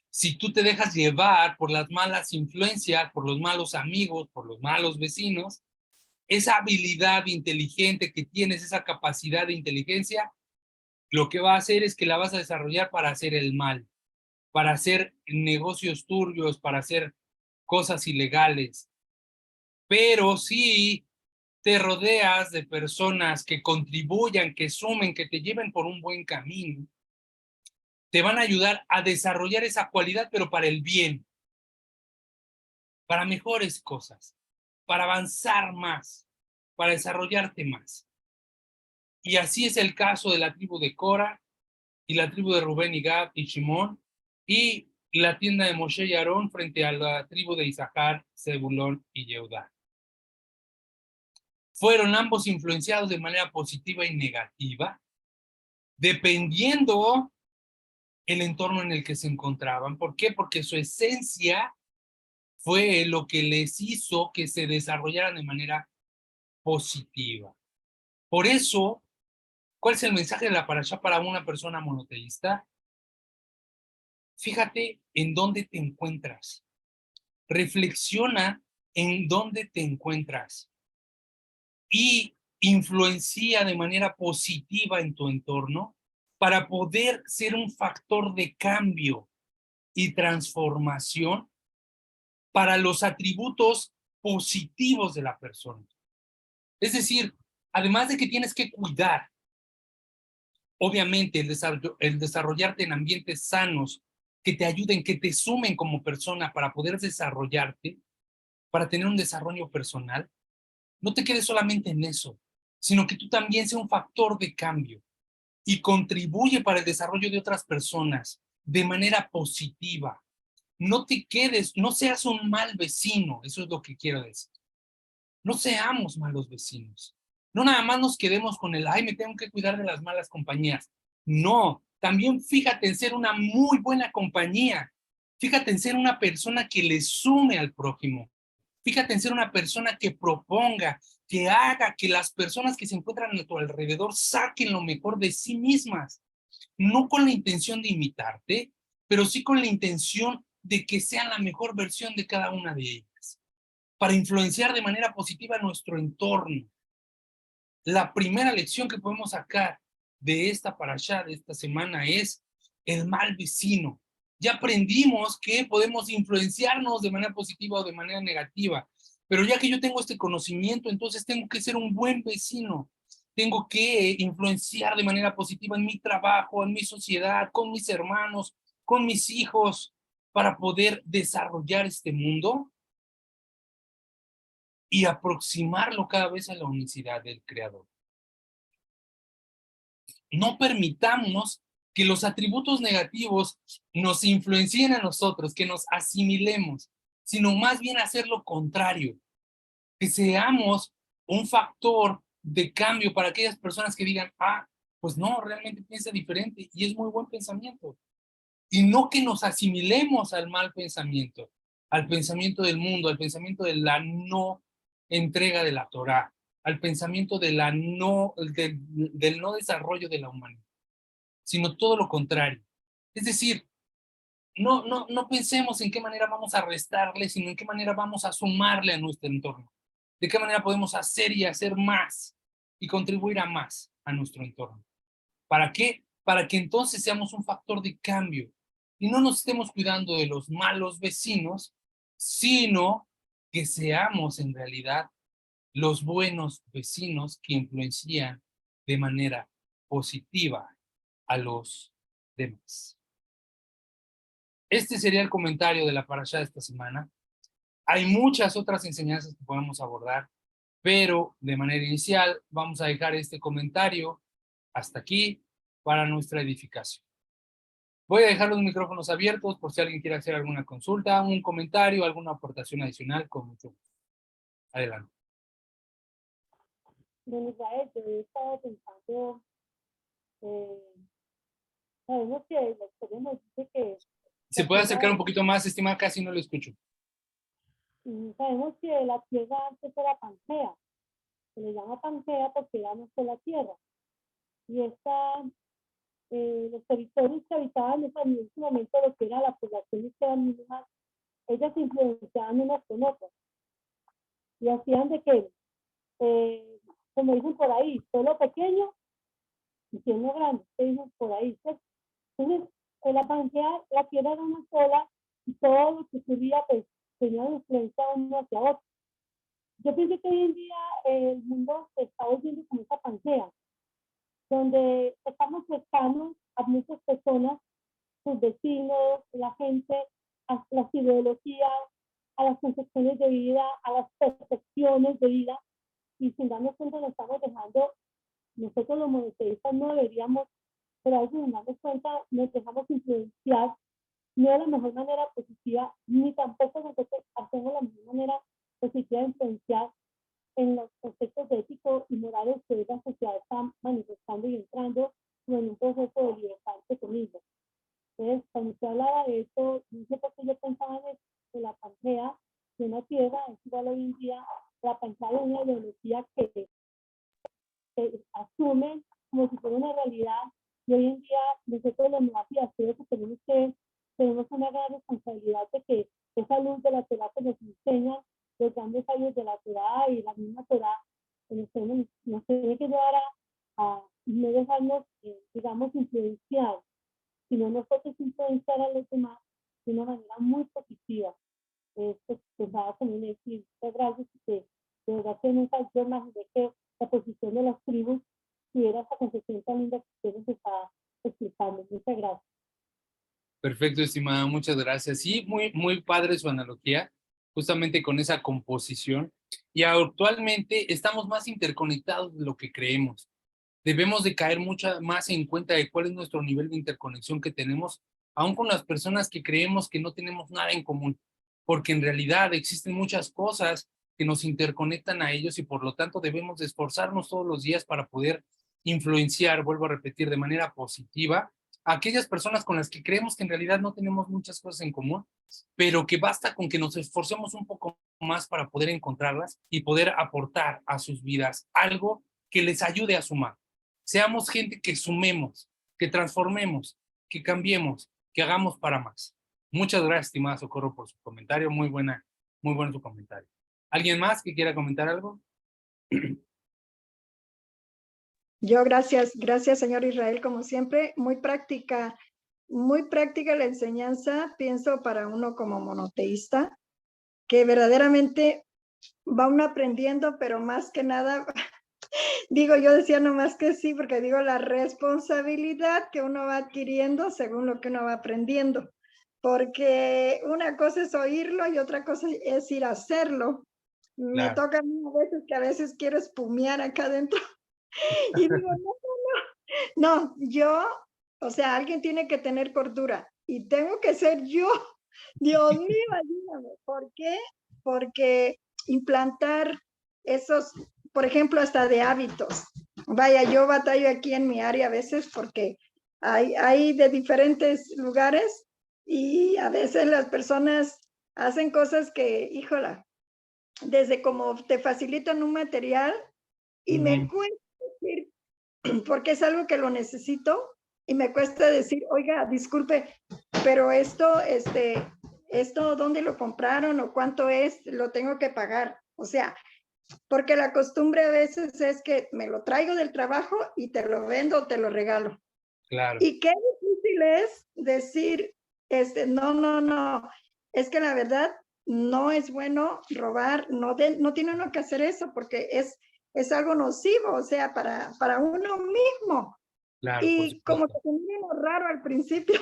Si tú te dejas llevar por las malas influencias, por los malos amigos, por los malos vecinos, esa habilidad inteligente que tienes, esa capacidad de inteligencia, lo que va a hacer es que la vas a desarrollar para hacer el mal, para hacer negocios turbios, para hacer cosas ilegales. Pero si te rodeas de personas que contribuyan, que sumen, que te lleven por un buen camino, te van a ayudar a desarrollar esa cualidad, pero para el bien, para mejores cosas, para avanzar más, para desarrollarte más. Y así es el caso de la tribu de Cora y la tribu de Rubén y Gad y Shimón y la tienda de Moshe y Aarón frente a la tribu de Isaacar, Zebulón y Yehudá. Fueron ambos influenciados de manera positiva y negativa, dependiendo el entorno en el que se encontraban. ¿Por qué? Porque su esencia fue lo que les hizo que se desarrollaran de manera positiva. Por eso, ¿cuál es el mensaje de la parashá para una persona monoteísta? Fíjate en dónde te encuentras. Reflexiona en dónde te encuentras y influencia de manera positiva en tu entorno para poder ser un factor de cambio y transformación para los atributos positivos de la persona. Es decir, además de que tienes que cuidar, obviamente, el desarrollarte en ambientes sanos que te ayuden, que te sumen como persona para poder desarrollarte, para tener un desarrollo personal, no te quedes solamente en eso, sino que tú también seas un factor de cambio y contribuye para el desarrollo de otras personas de manera positiva. No te quedes, no seas un mal vecino, eso es lo que quiero decir. No seamos malos vecinos. No nada más nos quedemos con el, ay, me tengo que cuidar de las malas compañías. No, también fíjate en ser una muy buena compañía. Fíjate en ser una persona que le sume al prójimo. Fíjate en ser una persona que proponga, que haga que las personas que se encuentran a tu alrededor saquen lo mejor de sí mismas. No con la intención de imitarte, pero sí con la intención de que sean la mejor versión de cada una de ellas, para influenciar de manera positiva nuestro entorno. La primera lección que podemos sacar de esta parashá, de esta semana, es el mal vecino. Ya aprendimos que podemos influenciarnos de manera positiva o de manera negativa, pero ya que yo tengo este conocimiento, entonces tengo que ser un buen vecino. Tengo que influenciar de manera positiva en mi trabajo, en mi sociedad, con mis hermanos, con mis hijos, para poder desarrollar este mundo y aproximarlo cada vez a la unicidad del Creador. No permitamos que los atributos negativos nos influencien a nosotros, que nos asimilemos, sino más bien hacer lo contrario, que seamos un factor de cambio para aquellas personas que digan, ah, pues no, realmente piensa diferente y es muy buen pensamiento. Y no que nos asimilemos al mal pensamiento, al pensamiento del mundo, al pensamiento de la no entrega de la Torá, al pensamiento de la no, del no desarrollo de la humanidad, sino todo lo contrario. Es decir, no pensemos en qué manera vamos a restarle, sino en qué manera vamos a sumarle a nuestro entorno. De qué manera podemos hacer y hacer más y contribuir a más a nuestro entorno. ¿Para qué? Para que entonces seamos un factor de cambio y no nos estemos cuidando de los malos vecinos, sino que seamos en realidad los buenos vecinos que influencian de manera positiva a los demás. Este sería el comentario de la parashá de esta semana. Hay muchas otras enseñanzas que podemos abordar, pero de manera inicial vamos a dejar este comentario hasta aquí para nuestra edificación. Voy a dejar los micrófonos abiertos por si alguien quiere hacer alguna consulta, un comentario, alguna aportación adicional, con mucho gusto. Adelante. Don Israel, yo he estado pensando, sabemos que la historia nos dice que ¿Se la puede tierra, acercar un poquito más, estimada? Casi no lo escucho. sabemos que la tierra antes era Pangea, se le llama Pangea porque era no la tierra, y los territorios que habitaban en ese momento, lo que era la población que eran mínimas, ellas se influenciaban unas con otras, y hacían de que, como dicen por ahí, solo pequeño y siendo grande, que dicen por ahí, ¿cierto? Entonces, en la Pangea, la tierra era una sola, y todo lo que ocurría, pues, tenía influencia uno hacia otro. Yo pienso que hoy en día el mundo se está volviendo como esa Pangea, donde estamos cercanos a muchas personas, sus vecinos, la gente, a las ideologías, a las concepciones de vida, a las percepciones de vida, y sin darnos cuenta nos estamos dejando, nosotros los monoteístas no deberíamos, pero a veces sin darnos cuenta nos dejamos influenciar, no de la mejor manera positiva, ni tampoco nosotros hacemos la mejor manera positiva de influenciar en los conceptos éticos y morales que la sociedad está manifestando y entrando en un proceso de libertad entre comillas. Entonces, cuando usted hablaba de esto, no sé por qué yo pensaba en la Pangea de una tierra, es igual hoy en día, la Pangea de una ideología que asumen como si fuera una realidad, y hoy en día nosotros los neofitas creo que tenemos una gran responsabilidad de que esa luz de la Torah que nos enseña, los grandes sabios de la Torah y la misma Torah, nos tiene que llevar a no dejarnos, digamos, influenciar, sino nosotros influenciar a los demás de una manera muy positiva. Pues pensaba también decir, muchas gracias, que de verdad que nunca yo imaginé que la posición de las tribus tuviera esa concepción tan linda que usted nos está explicando. Muchas gracias. Perfecto, estimada, muchas gracias. Sí, muy padre su analogía, justamente con esa composición. Y actualmente estamos más interconectados de lo que creemos. Debemos de caer mucho más en cuenta de cuál es nuestro nivel de interconexión que tenemos, aún con las personas que creemos que no tenemos nada en común, porque en realidad existen muchas cosas que nos interconectan a ellos y por lo tanto debemos de esforzarnos todos los días para poder influenciar, vuelvo a repetir, de manera positiva a aquellas personas con las que creemos que en realidad no tenemos muchas cosas en común, pero que basta con que nos esforcemos un poco más para poder encontrarlas y poder aportar a sus vidas algo que les ayude a sumar. Seamos gente que sumemos, que transformemos, que cambiemos, que hagamos para más. Muchas gracias, estimada Socorro, por su comentario. Muy bueno su comentario. ¿Alguien más que quiera comentar algo? Yo, gracias, señor Israel, como siempre, muy práctica la enseñanza, pienso para uno como monoteísta, que verdaderamente va uno aprendiendo, pero más que nada, digo, yo decía nomás que sí, porque digo la responsabilidad que uno va adquiriendo según lo que uno va aprendiendo, porque una cosa es oírlo y otra cosa es ir a hacerlo. Me toca a mí a veces quiero espumear acá adentro y digo, no, yo, o sea, alguien tiene que tener cordura y tengo que ser yo. Dios mío, ayúdame. ¿Por qué? Porque implantar esos, por ejemplo, hasta de hábitos. Vaya, yo batallo aquí en mi área a veces porque hay de diferentes lugares y a veces las personas hacen cosas que, híjola, desde como te facilitan un material y me cuesta decir, porque es algo que lo necesito y me cuesta decir, oiga, disculpe, pero esto, ¿dónde lo compraron o cuánto es? Lo tengo que pagar. O sea, porque la costumbre a veces es que me lo traigo del trabajo y te lo vendo o te lo regalo. Claro. Y qué difícil es decir, no, es que la verdad no es bueno robar, no tiene uno que hacer eso porque es algo nocivo, o sea, para uno mismo. Claro, y como que se miran raro al principio,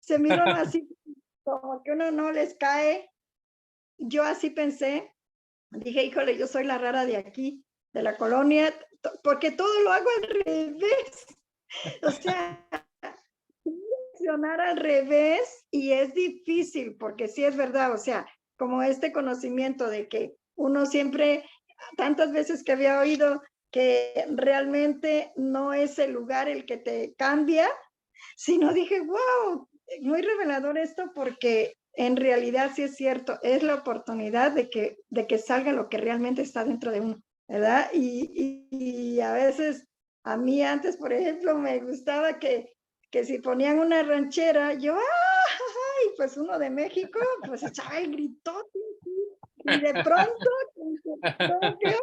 se miran así, como que uno no les cae. Yo así pensé, dije, híjole, yo soy la rara de aquí, de la colonia, porque todo lo hago al revés. O sea, funcionar al revés y es difícil, porque sí es verdad, o sea, como este conocimiento de que uno siempre, tantas veces que había oído que realmente no es el lugar el que te cambia, sino dije, wow, muy revelador esto porque en realidad sí es cierto, es la oportunidad de que salga lo que realmente está dentro de uno, ¿verdad? Y a veces, a mí antes, por ejemplo, me gustaba que si ponían una ranchera, yo, ¡ay! Pues uno de México, pues echaba el gritote, y de pronto, como que,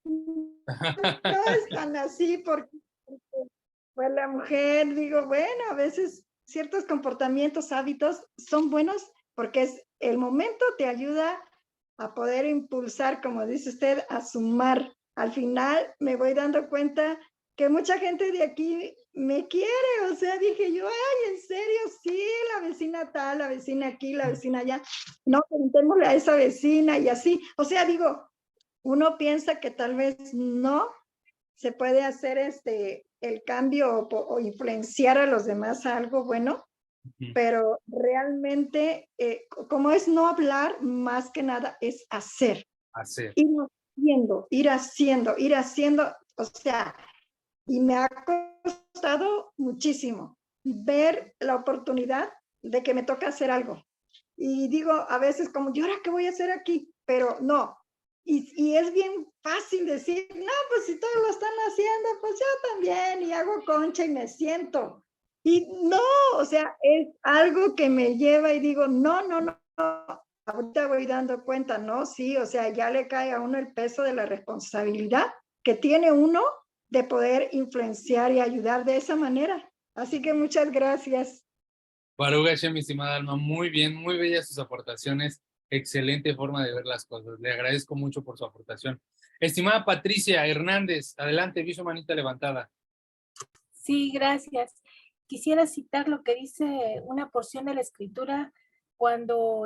no es tan así, porque pues la mujer, digo, bueno, a veces ciertos comportamientos, hábitos son buenos porque es el momento te ayuda a poder impulsar, como dice usted, a sumar. Al final me voy dando cuenta que mucha gente de aquí me quiere, o sea, dije yo, ay, en serio, sí, la vecina tal, la vecina aquí, la vecina allá, no, preguntémosle a esa vecina y así, o sea, digo, uno piensa que tal vez no se puede hacer el cambio o influenciar a los demás a algo bueno, pero realmente, como es no hablar, más que nada es hacer. Hacer. Ir haciendo, o sea, y me ha costado muchísimo ver la oportunidad de que me toca hacer algo. Y digo a veces como, ¿y ahora qué voy a hacer aquí? Pero no. Y es bien fácil decir, no, pues si todos lo están haciendo, pues yo también, y hago concha y me siento. Y no, o sea, es algo que me lleva y digo, no, no, no, no. Ahorita voy dando cuenta, ¿no? Sí, o sea, ya le cae a uno el peso de la responsabilidad que tiene uno de poder influenciar y ayudar de esa manera. Así que muchas gracias. Baruch Hashem, mi estimada Alma, muy bien, muy bellas sus aportaciones, excelente forma de ver las cosas. Le agradezco mucho por su aportación. Estimada Patricia Hernández, adelante, vi su manita levantada. Sí, gracias. Quisiera citar lo que dice una porción de la escritura cuando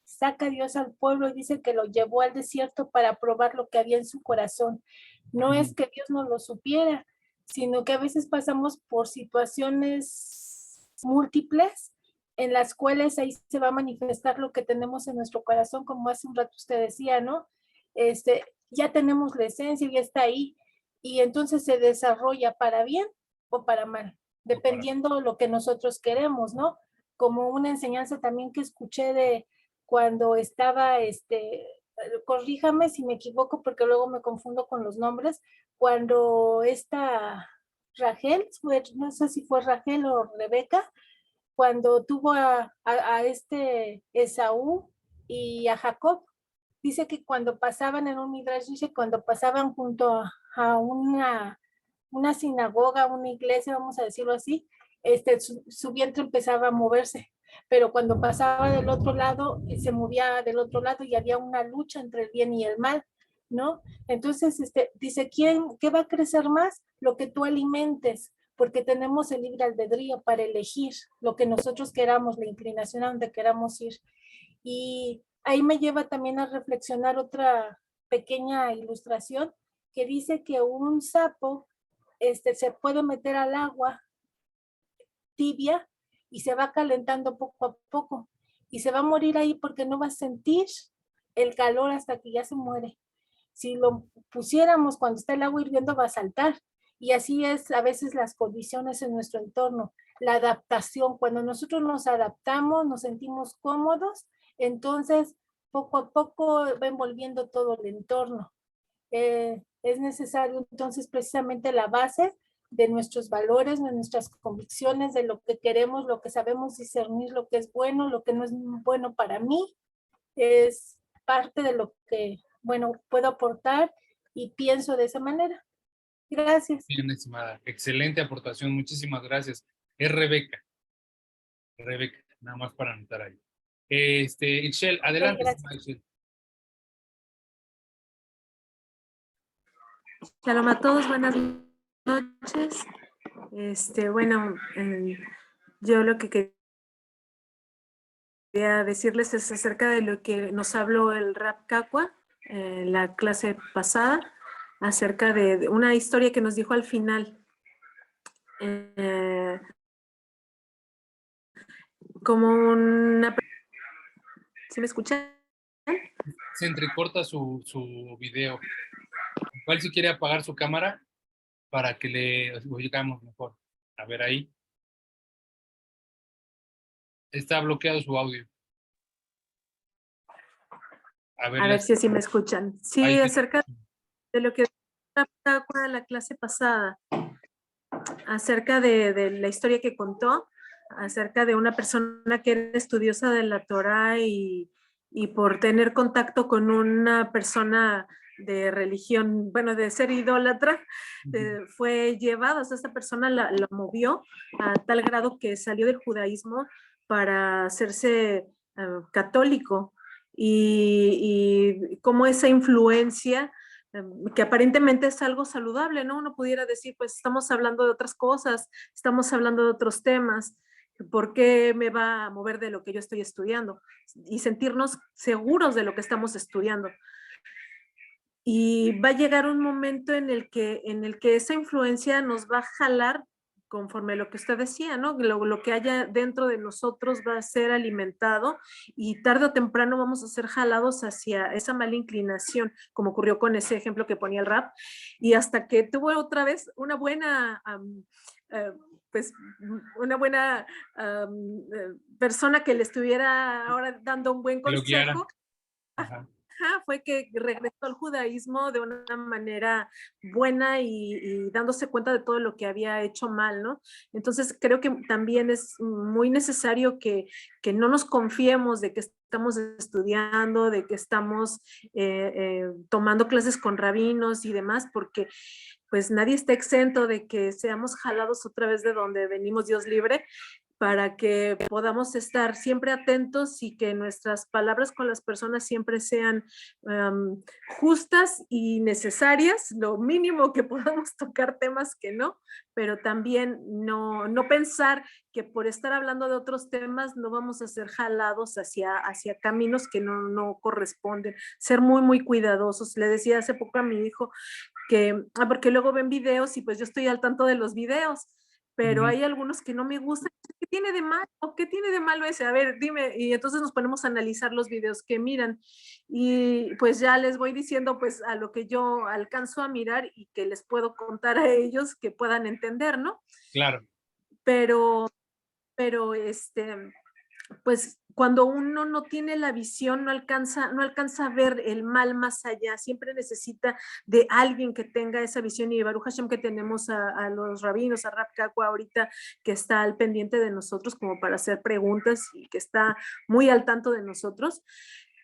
saca Dios al pueblo y dice que lo llevó al desierto para probar lo que había en su corazón. No es que Dios no lo supiera, sino que a veces pasamos por situaciones múltiples en las cuales ahí se va a manifestar lo que tenemos en nuestro corazón, como hace un rato usted decía, ¿no? Ya tenemos la esencia, ya está ahí, y entonces se desarrolla para bien o para mal, dependiendo de lo que nosotros queremos, ¿no? Como una enseñanza también que escuché de cuando estaba, corríjame si me equivoco porque luego me confundo con los nombres, cuando esta Rachel, no sé si fue Rachel o Rebeca, cuando tuvo a este Esaú y a Jacob, dice que cuando pasaban en un midrash, dice cuando pasaban junto a una sinagoga, una iglesia, vamos a decirlo así, su vientre empezaba a moverse, pero cuando pasaba del otro lado, se movía del otro lado y había una lucha entre el bien y el mal, ¿no? Entonces, dice, ¿qué va a crecer más? Lo que tú alimentes, porque tenemos el libre albedrío para elegir lo que nosotros queramos, la inclinación a donde queramos ir. Y ahí me lleva también a reflexionar otra pequeña ilustración que dice que un sapo se puede meter al agua tibia y se va calentando poco a poco y se va a morir ahí porque no va a sentir el calor hasta que ya se muere. Si lo pusiéramos cuando está el agua hirviendo va a saltar, y así es a veces las condiciones en nuestro entorno, la adaptación. Cuando nosotros nos adaptamos, nos sentimos cómodos, entonces poco a poco va envolviendo todo el entorno. Es necesario entonces precisamente la base de nuestros valores, de nuestras convicciones, de lo que queremos, lo que sabemos discernir, lo que es bueno, lo que no es bueno para mí, es parte de lo que, bueno, puedo aportar y pienso de esa manera. Gracias. Bien, estimada, excelente aportación, muchísimas gracias. Es Rebeca, nada más para anotar ahí. Ixchel, adelante, estimada Ixchel. Shalom a todos, buenas noches. Bueno, yo lo que quería decirles es acerca de lo que nos habló el Rab Kakwa en la clase pasada, acerca de una historia que nos dijo al final. como una... ¿Sí me escuchan? Se entrecorta su video. Igual si quiere apagar su cámara para que le oigamos mejor. A ver ahí. Está bloqueado su audio. A ver si así me escuchan. Sí, ahí acerca de lo que en la clase pasada, acerca de la historia que contó, acerca de una persona que era estudiosa de la Torá y por tener contacto con una persona de religión, bueno, de ser idólatra, fue llevada, o sea, esta persona la movió a tal grado que salió del judaísmo para hacerse católico y cómo esa influencia que aparentemente es algo saludable, ¿no? Uno pudiera decir, pues estamos hablando de otras cosas, estamos hablando de otros temas, ¿por qué me va a mover de lo que yo estoy estudiando? Y sentirnos seguros de lo que estamos estudiando. Y va a llegar un momento en el que esa influencia nos va a jalar conforme lo que usted decía, ¿no? Lo que haya dentro de nosotros va a ser alimentado y tarde o temprano vamos a ser jalados hacia esa mala inclinación, como ocurrió con ese ejemplo que ponía el rap, y hasta que tuvo otra vez una buena... pues una buena persona que le estuviera ahora dando un buen consejo, fue que regresó al judaísmo de una manera buena y dándose cuenta de todo lo que había hecho mal, ¿no? Entonces creo que también es muy necesario que no nos confiemos de que estamos estudiando, de que estamos tomando clases con rabinos y demás, porque pues nadie está exento de que seamos jalados otra vez de donde venimos, Dios libre, para que podamos estar siempre atentos y que nuestras palabras con las personas siempre sean justas y necesarias, lo mínimo que podamos tocar temas que no, pero también no pensar que por estar hablando de otros temas no vamos a ser jalados hacia caminos que no corresponden, ser muy, muy cuidadosos. Le decía hace poco a mi hijo que, porque luego ven videos y pues yo estoy al tanto de los videos, pero hay algunos que no me gustan. ¿Qué tiene de malo? ¿Qué tiene de malo ese? A ver, dime. Y entonces nos ponemos a analizar los videos que miran. Y pues ya les voy diciendo pues a lo que yo alcanzo a mirar y que les puedo contar a ellos que puedan entender, ¿no? Claro. Pero pues cuando uno no tiene la visión, no alcanza a ver el mal más allá, siempre necesita de alguien que tenga esa visión, y Baruch Hashem que tenemos a los rabinos, a Rab Kakwa ahorita, que está al pendiente de nosotros como para hacer preguntas y que está muy al tanto de nosotros,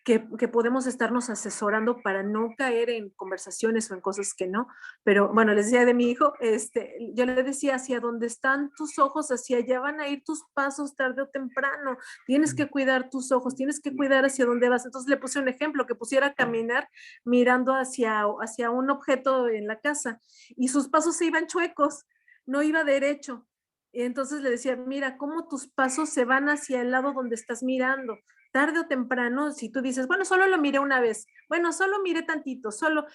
que podemos estarnos asesorando para no caer en conversaciones o en cosas que no. Pero bueno, les decía de mi hijo, yo le decía, hacia donde están tus ojos, hacia allá van a ir tus pasos tarde o temprano. Tienes que cuidar tus ojos, tienes que cuidar hacia dónde vas. Entonces le puse un ejemplo, que pusiera a caminar mirando hacia un objeto en la casa y sus pasos se iban chuecos, no iba derecho. Y entonces le decía, mira cómo tus pasos se van hacia el lado donde estás mirando. Tarde o temprano, si tú dices, bueno, solo lo miré una vez, bueno, solo miré tantito, solo,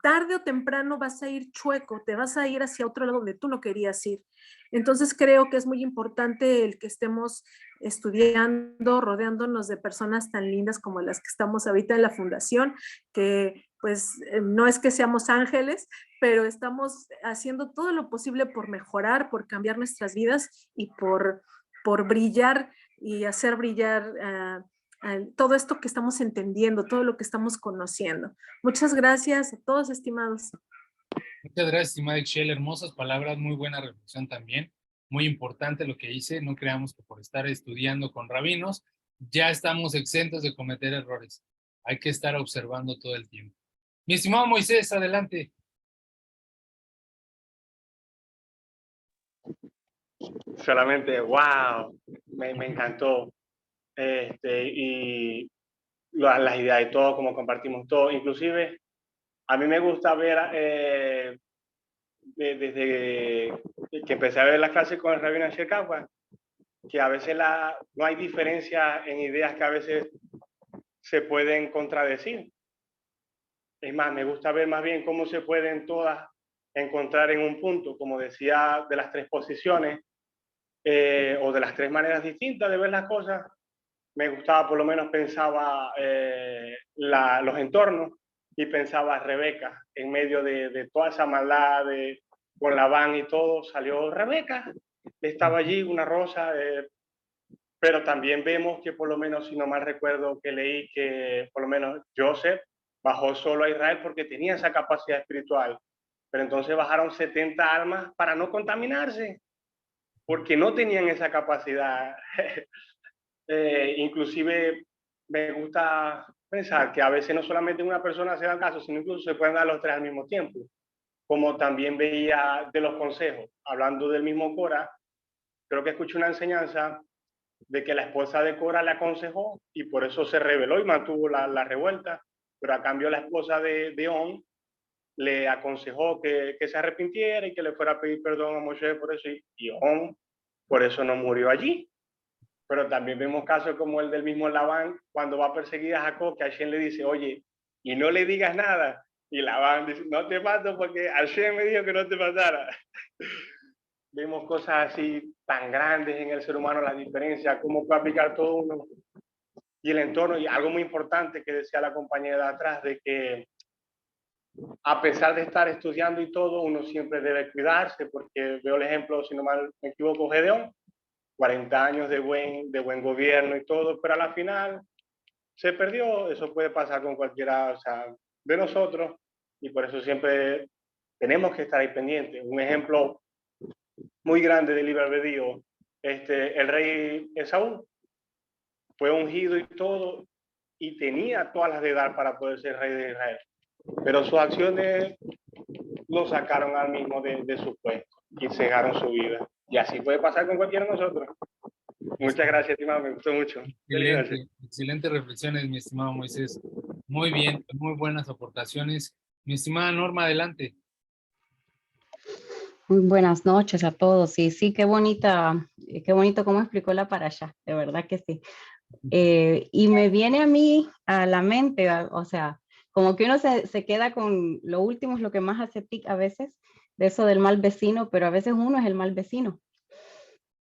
tarde o temprano vas a ir chueco, te vas a ir hacia otro lado donde tú no querías ir. Entonces creo que es muy importante el que estemos estudiando, rodeándonos de personas tan lindas como las que estamos ahorita en la fundación, que pues no es que seamos ángeles, pero estamos haciendo todo lo posible por mejorar, por cambiar nuestras vidas y por brillar y hacer brillar todo esto que estamos entendiendo, todo lo que estamos conociendo. Muchas gracias a todos, estimados. Muchas gracias, estimada Ixchel. Hermosas palabras, muy buena reflexión también. Muy importante lo que hice. No creamos que por estar estudiando con rabinos ya estamos exentos de cometer errores. Hay que estar observando todo el tiempo. Mi estimado Moisés, adelante. Solamente, wow, me encantó. Y las ideas y todo, como compartimos todo. Inclusive, a mí me gusta ver, desde que empecé a ver las clases con el rabino Asher Kakwa, que a veces no hay diferencia en ideas que a veces se pueden contradecir. Es más, me gusta ver más bien cómo se pueden todas encontrar en un punto, como decía, de las tres posiciones, o de las tres maneras distintas de ver las cosas. Me gustaba, por lo menos pensaba los entornos y pensaba Rebeca en medio de toda esa maldad con Labán y todo, salió Rebeca, estaba allí una rosa, pero también vemos que por lo menos, si no mal recuerdo que leí, que por lo menos Joseph bajó solo a Israel porque tenía esa capacidad espiritual, pero entonces bajaron 70 almas para no contaminarse, porque no tenían esa capacidad. Inclusive me gusta pensar que a veces no solamente una persona se da caso, sino incluso se pueden dar los tres al mismo tiempo. Como también veía de los consejos, hablando del mismo Cora, creo que escuché una enseñanza de que la esposa de Cora le aconsejó y por eso se rebeló y mantuvo la revuelta, pero a cambio la esposa de On le aconsejó que se arrepintiera y que le fuera a pedir perdón a Moshe por eso, y On por eso no murió allí. Pero también vemos casos como el del mismo Labán, cuando va a perseguir a Jacob, que Hashem le dice, oye, y no le digas nada. Y Labán dice, no te mato porque Hashem me dijo que no te matara. Vemos cosas así tan grandes en el ser humano, la diferencia, cómo puede aplicar todo uno. Y el entorno, y algo muy importante que decía la compañera de atrás, de que a pesar de estar estudiando y todo, uno siempre debe cuidarse, porque veo el ejemplo, si no mal me equivoco, Gedeón, 40 años de buen gobierno y todo, pero a la final se perdió. Eso puede pasar con cualquiera, o sea, de nosotros, y por eso siempre tenemos que estar ahí pendientes. Un ejemplo muy grande de libre albedrío, el rey Esaú fue ungido y todo, y tenía todas las de dar para poder ser rey de Israel, pero sus acciones lo sacaron al mismo de su puesto y cegaron su vida. Y así puede pasar con cualquiera de nosotros. Muchas gracias, estimado, me gustó mucho. Excelentes reflexiones, mi estimado Moisés. Muy bien, muy buenas aportaciones. Mi estimada Norma, adelante. Muy buenas noches a todos. Y sí, qué bonito cómo explicó la parasha, de verdad que sí. Y me viene a mí a la mente, o sea, como que uno se queda con lo último, es lo que más hace tic a veces, de eso del mal vecino, pero a veces uno es el mal vecino.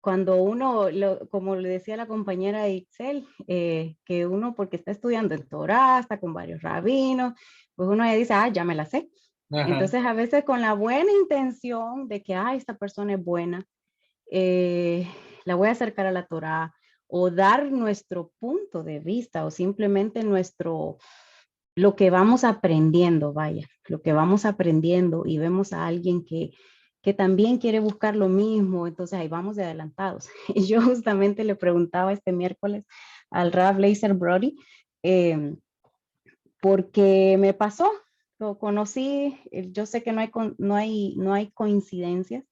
Cuando uno, como le decía la compañera Itzel, que uno porque está estudiando en Torah, está con varios rabinos, pues uno ya dice, ya me la sé. Ajá. Entonces a veces con la buena intención de que, esta persona es buena, la voy a acercar a la Torah, o dar nuestro punto de vista, o simplemente lo que vamos aprendiendo, lo que vamos aprendiendo, y vemos a alguien que también quiere buscar lo mismo, entonces ahí vamos de adelantados. Y yo justamente le preguntaba este miércoles al Rav Leiser Brody, porque me pasó, lo conocí, yo sé que no hay coincidencias,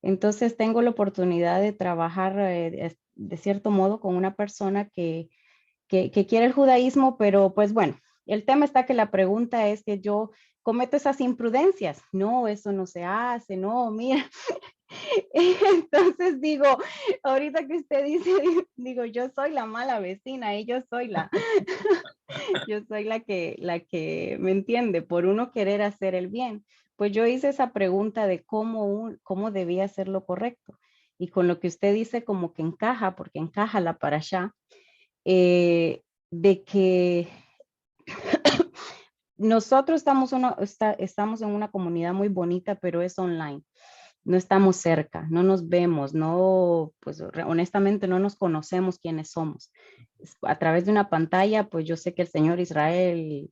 entonces tengo la oportunidad de trabajar de cierto modo con una persona que quiere el judaísmo, pero pues bueno, el tema está que la pregunta es que yo cometo esas imprudencias. No, eso no se hace, no, mira. Entonces digo, ahorita que usted dice, digo, yo soy la mala vecina y yo soy la que me entiende, por uno querer hacer el bien. Pues yo hice esa pregunta de cómo debía hacer lo correcto. Y con lo que usted dice como que encaja, porque encaja la parashá, de que nosotros estamos en una comunidad muy bonita, pero es online. No estamos cerca, no nos vemos, pues honestamente no nos conocemos quiénes somos. A través de una pantalla, pues yo sé que el señor Israel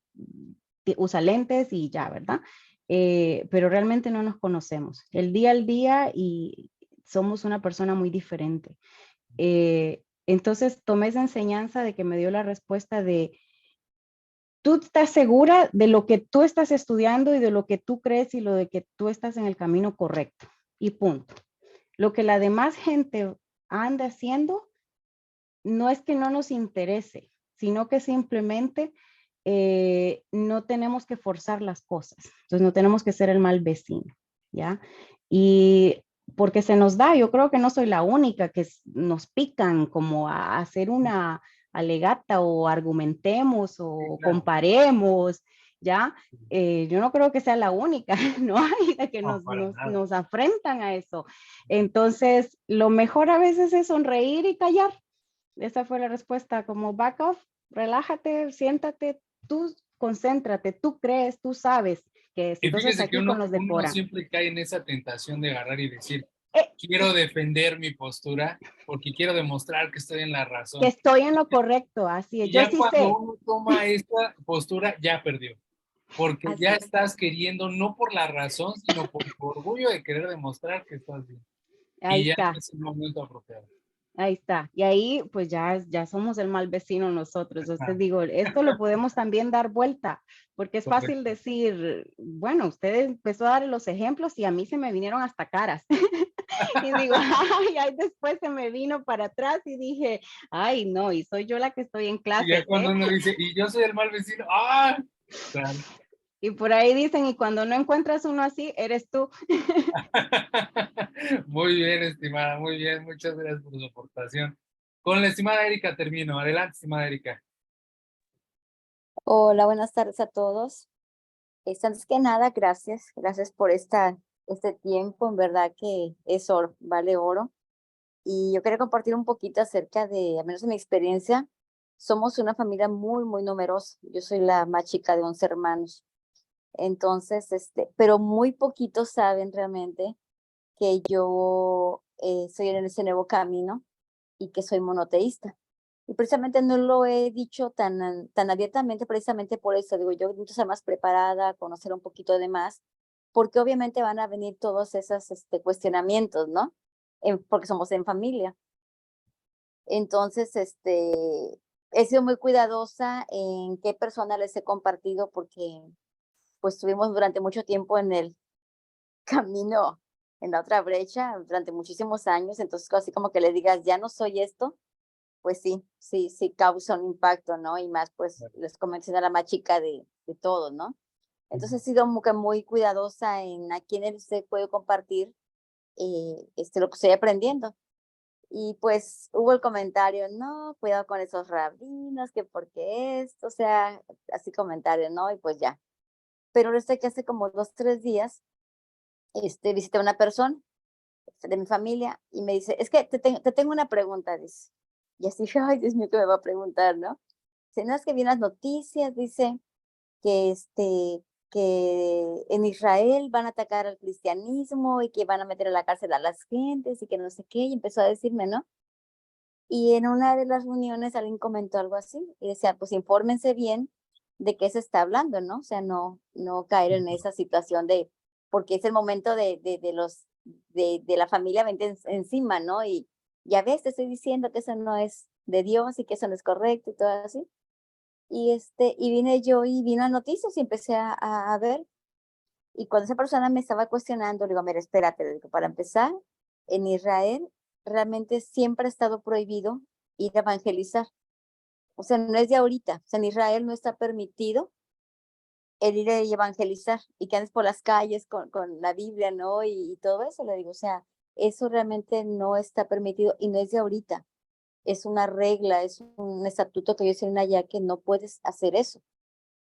usa lentes y ya, ¿verdad? Pero realmente no nos conocemos. El día al día y somos una persona muy diferente. Entonces tomé esa enseñanza de que me dio la respuesta de, tú estás segura de lo que tú estás estudiando y de lo que tú crees y lo de que tú estás en el camino correcto. Y punto. Lo que la demás gente anda haciendo no es que no nos interese, sino que simplemente no tenemos que forzar las cosas. Entonces no tenemos que ser el mal vecino, ¿ya? Y porque se nos da, yo creo que no soy la única que nos pican como a hacer una alegata o argumentemos o comparemos ¿ya? Yo no creo que sea la única, ¿no? Hay de que No, para nada. nos afrentan a eso. Entonces, lo mejor a veces es sonreír y callar. Esa fue la respuesta, como back off, relájate, siéntate, tú concéntrate, tú crees, tú sabes que Y entonces fíjese que aquí con los de uno Cora. siempre cae en esa tentación de agarrar y decir, Eh, quiero defender mi postura porque quiero demostrar que estoy en la razón. que estoy en lo correcto, así es. Y Yo ya sí cuando sé. uno toma esa postura, ya perdió. Porque Así ya es. estás queriendo, no por la razón, sino por tu orgullo de querer demostrar que estás bien. Ahí Y ya está. no es el momento apropiado. Ahí está. Y ahí pues ya somos el mal vecino nosotros. Entonces Ajá, digo, esto lo podemos también dar vuelta, porque es fácil correcto. decir, bueno, usted empezó a dar los ejemplos y a mí se me vinieron hasta caras. Y digo, ay, ay, después se me vino para atrás y dije, ay, no, y soy yo la que estoy en Y ya clases, cuando ¿eh? uno dice, y yo soy el mal vecino, ¡ah! Claro. Y por ahí dicen, y cuando no encuentras uno así, eres tú. Muy bien, estimada, muy bien. Muchas gracias por su aportación. Con la estimada Erika termino. Adelante, estimada Erika. Hola, buenas tardes a todos. Antes que nada, gracias por este tiempo, en verdad que es oro, vale oro. Y yo quería compartir un poquito acerca de, al menos en mi experiencia, somos una familia muy, muy numerosa. Yo soy la más chica de 11 hermanos. Entonces, pero muy poquitos saben realmente que yo soy en ese nuevo camino y que soy monoteísta. Y precisamente no lo he dicho tan abiertamente, precisamente por eso, digo, yo necesito ser más preparada, conocer un poquito de más, porque obviamente van a venir todos esos cuestionamientos, ¿no? Porque somos en familia. Entonces, he sido muy cuidadosa en qué persona les he compartido, porque pues estuvimos durante mucho tiempo en el camino, en la otra brecha, durante muchísimos años, entonces así como que le digas, ya no soy esto, pues sí causa un impacto, ¿no? Y más, pues, les comenté a la más chica de todos, ¿no? Entonces he sido como que muy cuidadosa en a quiénes se puede compartir lo que estoy aprendiendo. Y pues hubo el comentario, no, cuidado con esos rabinos, que porque esto, o sea, así comentarios, ¿no? Y pues ya. Pero resulta que hace como 2, 3 días, visité a una persona de mi familia y me dice, es que te tengo una pregunta, dice. Y así, ay, Dios mío, ¿qué me va a preguntar, no? Si no es que vi las noticias, dice que, que en Israel van a atacar al cristianismo y que van a meter a la cárcel a las gentes y que no sé qué, y empezó a decirme, ¿no? Y en una de las reuniones alguien comentó algo así y decía, pues infórmense bien de qué se está hablando, ¿no? O sea, no caer en esa situación porque es el momento de la familia vente encima, ¿no? Y ya ves, te estoy diciendo que eso no es de Dios y que eso no es correcto y todo así. Y vine yo y vino a noticias y empecé a ver. Y cuando esa persona me estaba cuestionando, le digo, mira, espérate, le digo, para empezar, en Israel realmente siempre ha estado prohibido ir a evangelizar. O sea, no es de ahorita. O sea, en Israel no está permitido el ir a evangelizar y que andes por las calles con la Biblia, ¿no? Y todo eso, le digo, o sea, eso realmente no está permitido y no es de ahorita. Es una regla, es un estatuto que ellos tienen allá que no puedes hacer eso.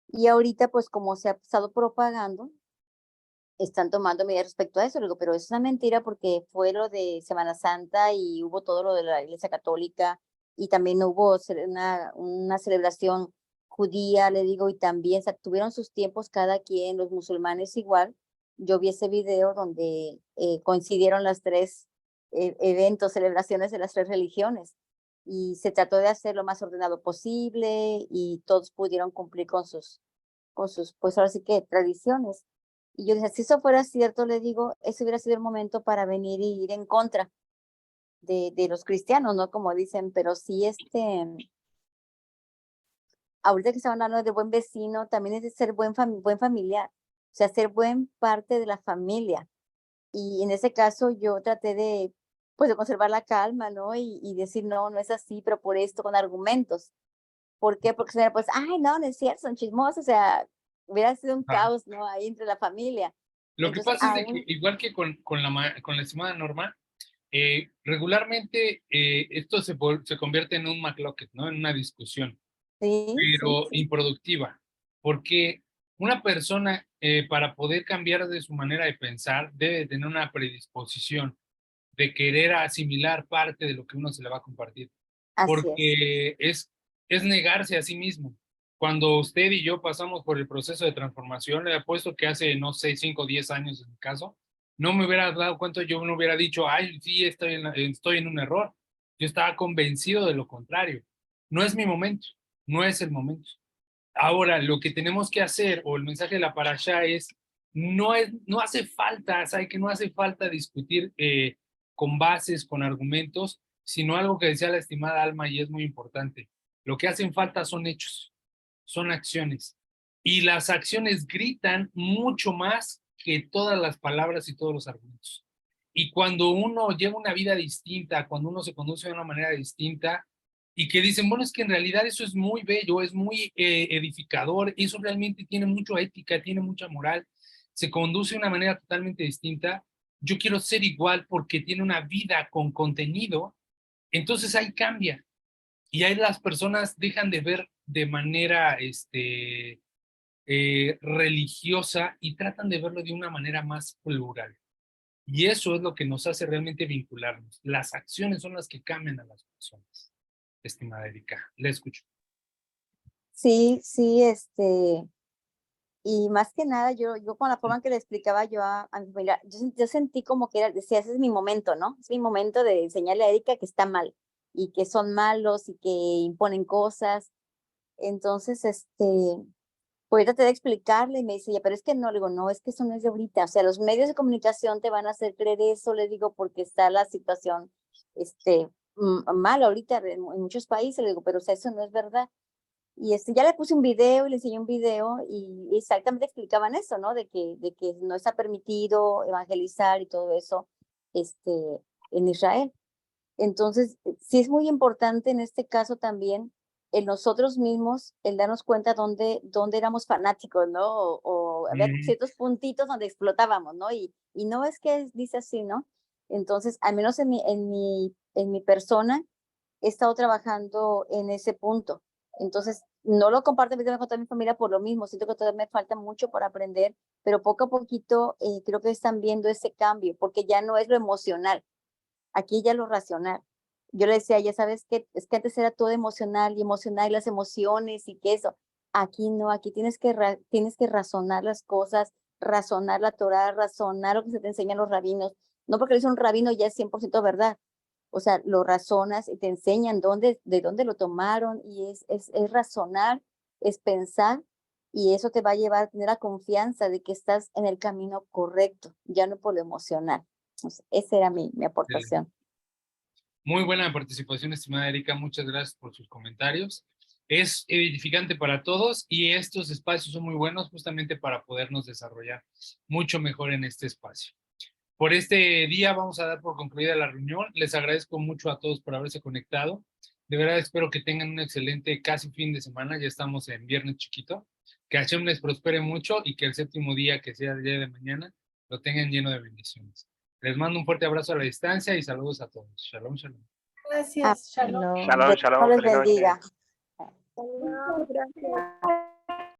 Y ahorita, pues como se ha estado propagando, están tomando medidas respecto a eso. Le digo, pero es una mentira porque fue lo de Semana Santa y hubo todo lo de la Iglesia Católica y también hubo una celebración judía, le digo, y también tuvieron sus tiempos cada quien, los musulmanes igual. Yo vi ese video donde coincidieron las tres eventos, celebraciones de las tres religiones y se trató de hacer lo más ordenado posible y todos pudieron cumplir con sus, pues ahora sí que tradiciones. Y yo dije, si eso fuera cierto, le digo, ese hubiera sido el momento para venir y ir en contra de los cristianos, ¿no? Como dicen, pero sí, ahorita que estaban hablando de buen vecino, también es de ser buen familiar, o sea, ser buen parte de la familia. Y en ese caso yo traté pues, de conservar la calma, ¿no? Y decir, no, no es así, pero por esto, con argumentos. ¿Por qué? Porque se pues, ay, no es cierto, son chismosos, o sea, hubiera sido un Ah, caos, ¿no? Ahí entre la familia. lo que Entonces, pasa es de que, igual que con la estimada Norma, regularmente esto se convierte en un McLocket, ¿no? En una discusión, sí, sí, pero sí. improductiva, porque Una persona para poder cambiar de su manera de pensar debe tener una predisposición de querer asimilar parte de lo que uno se le va a compartir. Así es. Porque es negarse a sí mismo. Cuando usted y yo pasamos por el proceso de transformación, le apuesto que hace, no sé, 5 o 10 años en mi caso, no me hubiera dado cuenta, yo no hubiera dicho, ay, sí, estoy en un error. Yo estaba convencido de lo contrario. No es mi momento, no es el momento. Ahora, lo que tenemos que hacer, o el mensaje de la parashá es, no hace falta, ¿sabe? Que no hace falta discutir con bases, con argumentos, sino algo que decía la estimada Alma y es muy importante. Lo que hacen falta son hechos, son acciones. Y las acciones gritan mucho más que todas las palabras y todos los argumentos. Y cuando uno lleva una vida distinta, cuando uno se conduce de una manera distinta, y que dicen, bueno, es que en realidad eso es muy bello, es muy edificador, eso realmente tiene mucha ética, tiene mucha moral, se conduce de una manera totalmente distinta, yo quiero ser igual porque tiene una vida con contenido, entonces ahí cambia. Y ahí las personas dejan de ver de manera religiosa y tratan de verlo de una manera más plural. Y eso es lo que nos hace realmente vincularnos. Las acciones son las que cambian a las personas. Estimada Erika, le escucho. Sí, y más que nada, yo con la forma en que le explicaba yo a mi familia, yo sentí como que decía, ese es mi momento, ¿no? Es mi momento de enseñarle a Erika que está mal y que son malos y que imponen cosas. Entonces, pues traté de explicarle y me dice, ya, pero es que no, le digo, no, es que eso no es de ahorita. O sea, los medios de comunicación te van a hacer creer eso, le digo, porque está la situación, mal ahorita en muchos países, le digo, pero o sea, eso no es verdad. Y ya le puse un video y le enseñé un video y exactamente explicaban eso, ¿no? De que no está permitido evangelizar y todo eso, en Israel. Entonces, sí es muy importante en este caso también en nosotros mismos, el darnos cuenta dónde éramos fanáticos, ¿no? O había ciertos puntitos donde explotábamos, ¿no? Y no es que dice así, ¿no? Entonces, al menos en mi persona, he estado trabajando en ese punto. Entonces, no lo comparto con toda mi familia por lo mismo. Siento que todavía me falta mucho por aprender, pero poco a poquito creo que están viendo ese cambio, porque ya no es lo emocional, aquí ya lo racional. Yo le decía, ya sabes que es que antes era todo emocional y las emociones y que eso. Aquí no, aquí tienes que razonar las cosas, razonar la Torá, razonar lo que se te enseñan los rabinos. No porque lo dice un rabino ya es 100% verdad. O sea, lo razonas y te enseñan de dónde lo tomaron y es razonar, es pensar y eso te va a llevar a tener la confianza de que estás en el camino correcto, ya no por lo emocional. Entonces, esa era mi aportación. Muy buena participación, estimada Erika. Muchas gracias por sus comentarios. Es edificante para todos y estos espacios son muy buenos justamente para podernos desarrollar mucho mejor en este espacio. Por este día vamos a dar por concluida la reunión. Les agradezco mucho a todos por haberse conectado. De verdad espero que tengan un excelente casi fin de semana. Ya estamos en viernes chiquito. Que Hashem les prospere mucho y que el séptimo día, que sea el día de mañana, lo tengan lleno de bendiciones. Les mando un fuerte abrazo a la distancia y saludos a todos. Shalom, shalom. Gracias, Shalom. Shalom, shalom. Dios les Feliz noche. bendiga. Gracias.